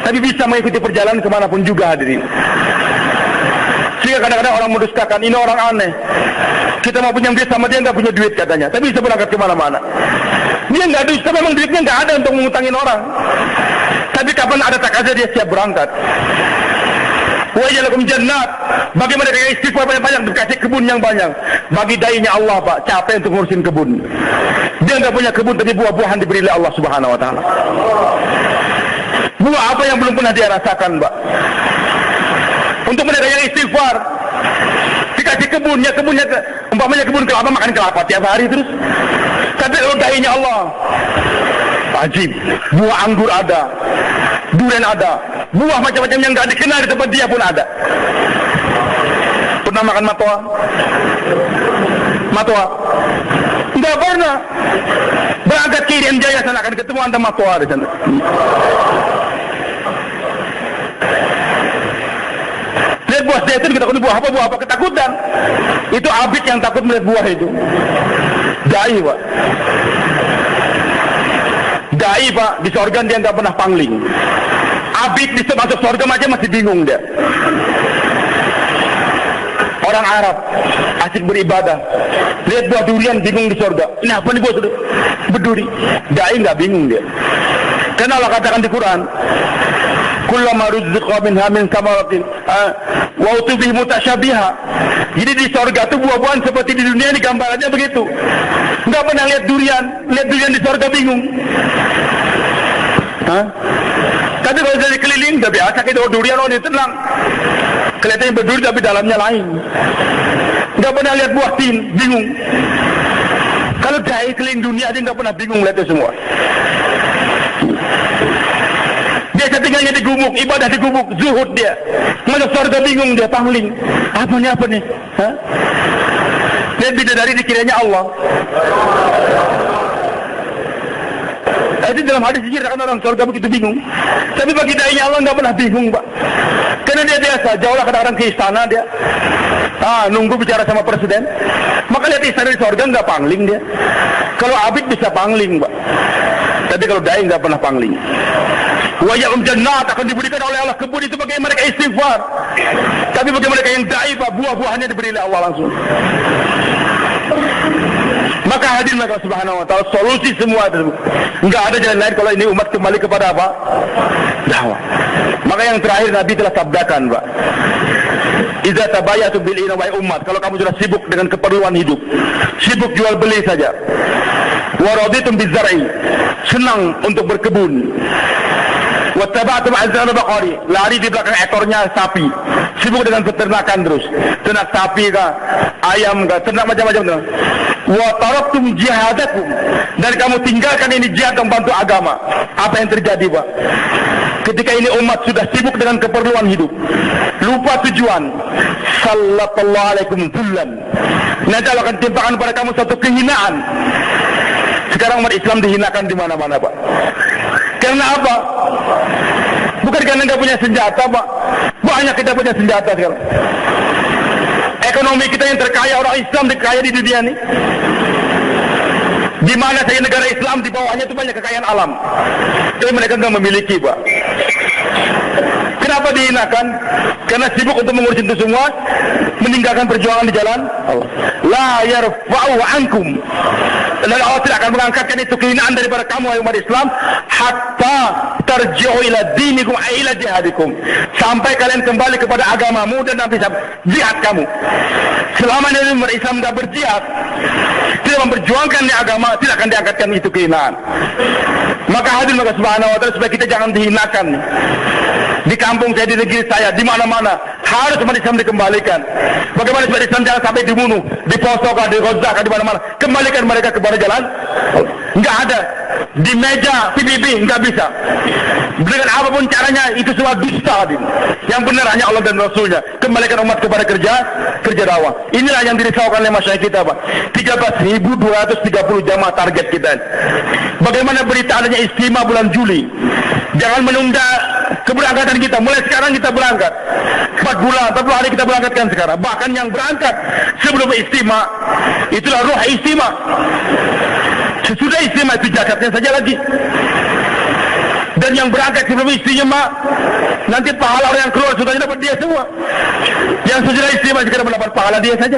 tapi bisa mengikuti perjalanan kemanapun juga, hadirin. Sehingga kadang-kadang orang mendustakan, ini orang aneh, kita mau punya duit sama dia enggak punya duit katanya, tapi bisa berangkat kemana-mana. Dia enggak duit, memang duitnya enggak ada untuk mengutangin orang, tapi kapan ada takazir dia siap berangkat. Wajalakum jannat, bagi mereka yang istighfar banyak-banyak, dikasih kebun yang banyak. Bagi dai-nya Allah, Pak, capek untuk ngurusin kebun. Dia enggak punya kebun, tapi buah-buahan diberi oleh Allah Subhanahu wa taala. Buah apa yang belum pernah dia rasakan, Pak. Untuk mereka yang istighfar, dikasih kebunnya, umpamanya kebun kelapa, makan kelapa tiap hari terus. Tapi kalau dai-nya Allah, ajib, buah anggur ada, durian ada, buah macam-macam yang enggak dikenal di tempat dia pun ada. Pernah makan matwa? Matwa? Enggak pernah. Berangkat ke Irian Jaya sana akan ketemu anda matwa di sana. Lihat buah zaitun, kita tahu buah apa, ketakutan. Itu abid yang takut melihat buah itu. Dai, Pak. Dai, Pak, di surga dia enggak pernah pangling. Abid bisa masuk surga aja masih bingung dia. Orang Arab asik beribadah, lihat buah durian bingung di surga. Ini apa nih buah berduri? Dai enggak bingung dia. Karena Allah katakan di Quran, kullama ruzqa minha min samaratin wa utubihi mutasyabiha. Jadi di surga itu buah-buahan seperti di dunia ini gambarannya begitu. Enggak pernah lihat durian di surga bingung. Tapi kalau dari keliling udah biasa, kita durian ini tenang. Kelihatannya berduri tapi dalamnya lain. Enggak pernah lihat buah tin, bingung. Kalau dai keliling dunia dia enggak pernah bingung lihat itu semua. Biasa tinggalnya di gumuk, ibadah di gumuk, zuhud dia. Masuk surga bingung dia, pangling. Apa nih? Lihat bidadari dikiranya Allah. Itu dalam hadis diceritakan orang surga begitu bingung. Tapi bagi dai-nya Allah enggak pernah bingung, Pak. Karena Karena dia biasa, jauhlah kadang-kadang ke istana dia. Nunggu bicara sama presiden. Maka lihat istana di sorga nggak pangling dia. Kalau abid bisa pangling, Pak. Tapi kalau dai nggak pernah pangling. Wa ya'um jannat akan diberikan oleh Allah kebun itu bagi mereka istighfar. Tapi bagi mereka yang dai, Pak, buah-buahannya diberi oleh Allah langsung. Maka hadirin Allah Subhanahu wa taala, solusi semua itu. Enggak ada jalan lain kalau ini umat kembali kepada apa? Dakwah. Maka yang terakhir Nabi telah sabdakan, Pak. Idza tabayatu bil ina wa umat, kalau kamu sudah sibuk dengan keperluan hidup, sibuk jual beli saja. Wa raditum bizar'i, senang untuk berkebun. Wa tabatum azan baqari, lari di belakang ekornya sapi, sibuk dengan peternakan terus, ternak sapi kah, ayam kah, ternak macam-macam. Wa taraktum jihadakum, dan kamu tinggalkan ini jihad membantu agama. Apa yang terjadi, Pak? Ketika ini umat sudah sibuk dengan keperluan hidup, lupa tujuan, sallallahu alaikum dhullan, nanti Allah akan timpakan pada kamu satu kehinaan. Sekarang umat Islam dihinakan di mana-mana, Pak. Karena apa? Bukan karena nggak punya senjata, Pak. Banyak kita punya senjata sekarang. Ekonomi kita yang terkaya, orang Islam dikaya di dunia ini. Di mana saja negara Islam di bawahnya itu banyak kekayaan alam. Tapi mereka nggak memiliki, Pak. Kenapa dihinakan? Karena sibuk untuk mengurus itu semua, meninggalkan perjuangan di jalan Allah. La yarfa'u ankum. Dan Allah tidak akan mengangkatkan itu kehinaan daripada kamu, wahai umat Islam, hatta tarji'u ila dinikum ila jihadikum. Sampai kalian kembali kepada agamamu dan nanti jihad kamu. Selama ini umat Islam tidak berjihad, tidak memperjuangkan di agama, tidak akan diangkatkan itu kehinaan. Maka hadirin maka Subhanahu wa taala, supaya kita jangan dihinakan. Di kampung saya, di negeri saya, di mana-mana harus umat Islam dikembalikan. Bagaimana supaya Islam jangan sampai dibunuh, di Poso, di Gaza, di mana-mana. Kembalikan mereka kepada jalan. Enggak ada di meja PBB, enggak bisa. Dengan apapun caranya, itu semua dusta. Yang benar hanya Allah dan Rasulnya. Kembalikan umat kepada kerja dakwah. Inilah yang dirisaukan oleh masyarakat kita, Pak. 13.230 jamaah target kita. Bagaimana berita adanya istimewa bulan Juli? Jangan menunda keberangkatan kita. Mulai sekarang kita berangkat. 4 bulan, 40 hari kita berangkatkan sekarang. Bahkan yang berangkat sebelum istimewa, itulah ruh istimewa. Sesudah istimewa itu jakatnya saja lagi. Dan yang berangkat sebelum istimewa, nanti pahala orang yang keluar sudah dapat dia semua. Yang sesudah istimewa sekarang mendapat pahala dia saja.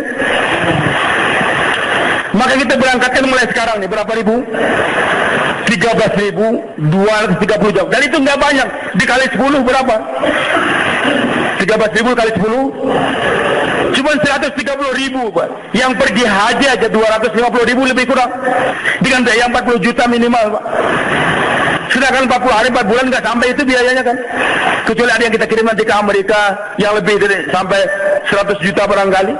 Maka kita berangkatkan mulai sekarang nih, berapa ribu? 13.230 jam. Dan itu nggak banyak. Dikali 10 berapa? 13.000 kali 10 cuma 130.000, Pak. Yang pergi haji aja 250.000 lebih kurang. Dengan biaya 40 juta minimal, Pak. Sedangkan 40 hari 4 bulan nggak sampai itu biayanya kan. Kecuali ada yang kita kirim nanti ke Amerika yang lebih dari sampai 100 juta barangkali.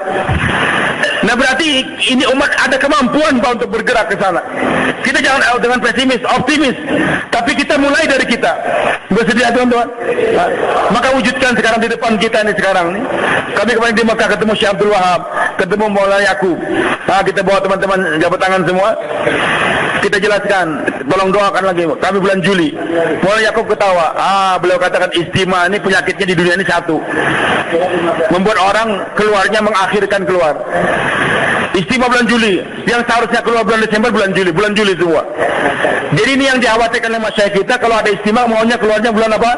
Nah berarti ini umat ada kemampuan, Pak, untuk bergerak ke sana. Kita jangan dengan pesimis, optimis. Tapi kita mulai dari kita. Bersedia, teman-teman? Nah, maka wujudkan sekarang di depan kita ini sekarang nih. Kami kemarin di Mekah ketemu Syekh Abdul Wahab, ketemu Maulana Yaqub. Nah, kita bawa teman-teman jabat tangan semua. Kita jelaskan, tolong doakan lagi. Kami bulan Juli. Maulana Yaqub ketawa. Beliau katakan istimewa ini penyakitnya di dunia ini satu. Membuat orang keluarnya mengakhirkan keluar. Istimewa bulan Juli, yang seharusnya keluar bulan Desember, bulan Juli semua. Jadi ini yang dikhawatirkan oleh masyarakat kita, kalau ada istimewa maunya keluarnya bulan apa?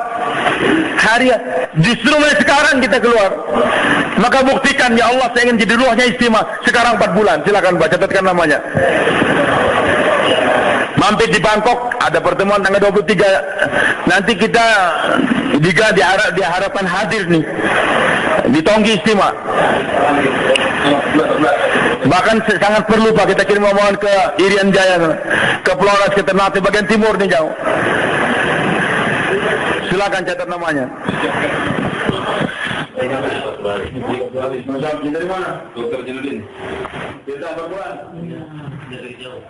Hari. Justru mulai sekarang kita keluar. Maka buktikan, ya Allah, saya ingin jadi ruhnya istimewa. Sekarang 4 bulan, silakan Pak, catatkan namanya. Mampir di Bangkok, ada pertemuan tanggal 23. Nanti kita juga diharapkan hadir nih di Tonggi Istimewa. Bahkan sangat perlu, Pak, kita kirim omongan ke Irian Jaya, ke Flores, ke Ternate, bagian timur nih jauh. Silakan catat namanya. Dari mana? Dr. Jinudin. Kita berbuat. Dari jauh.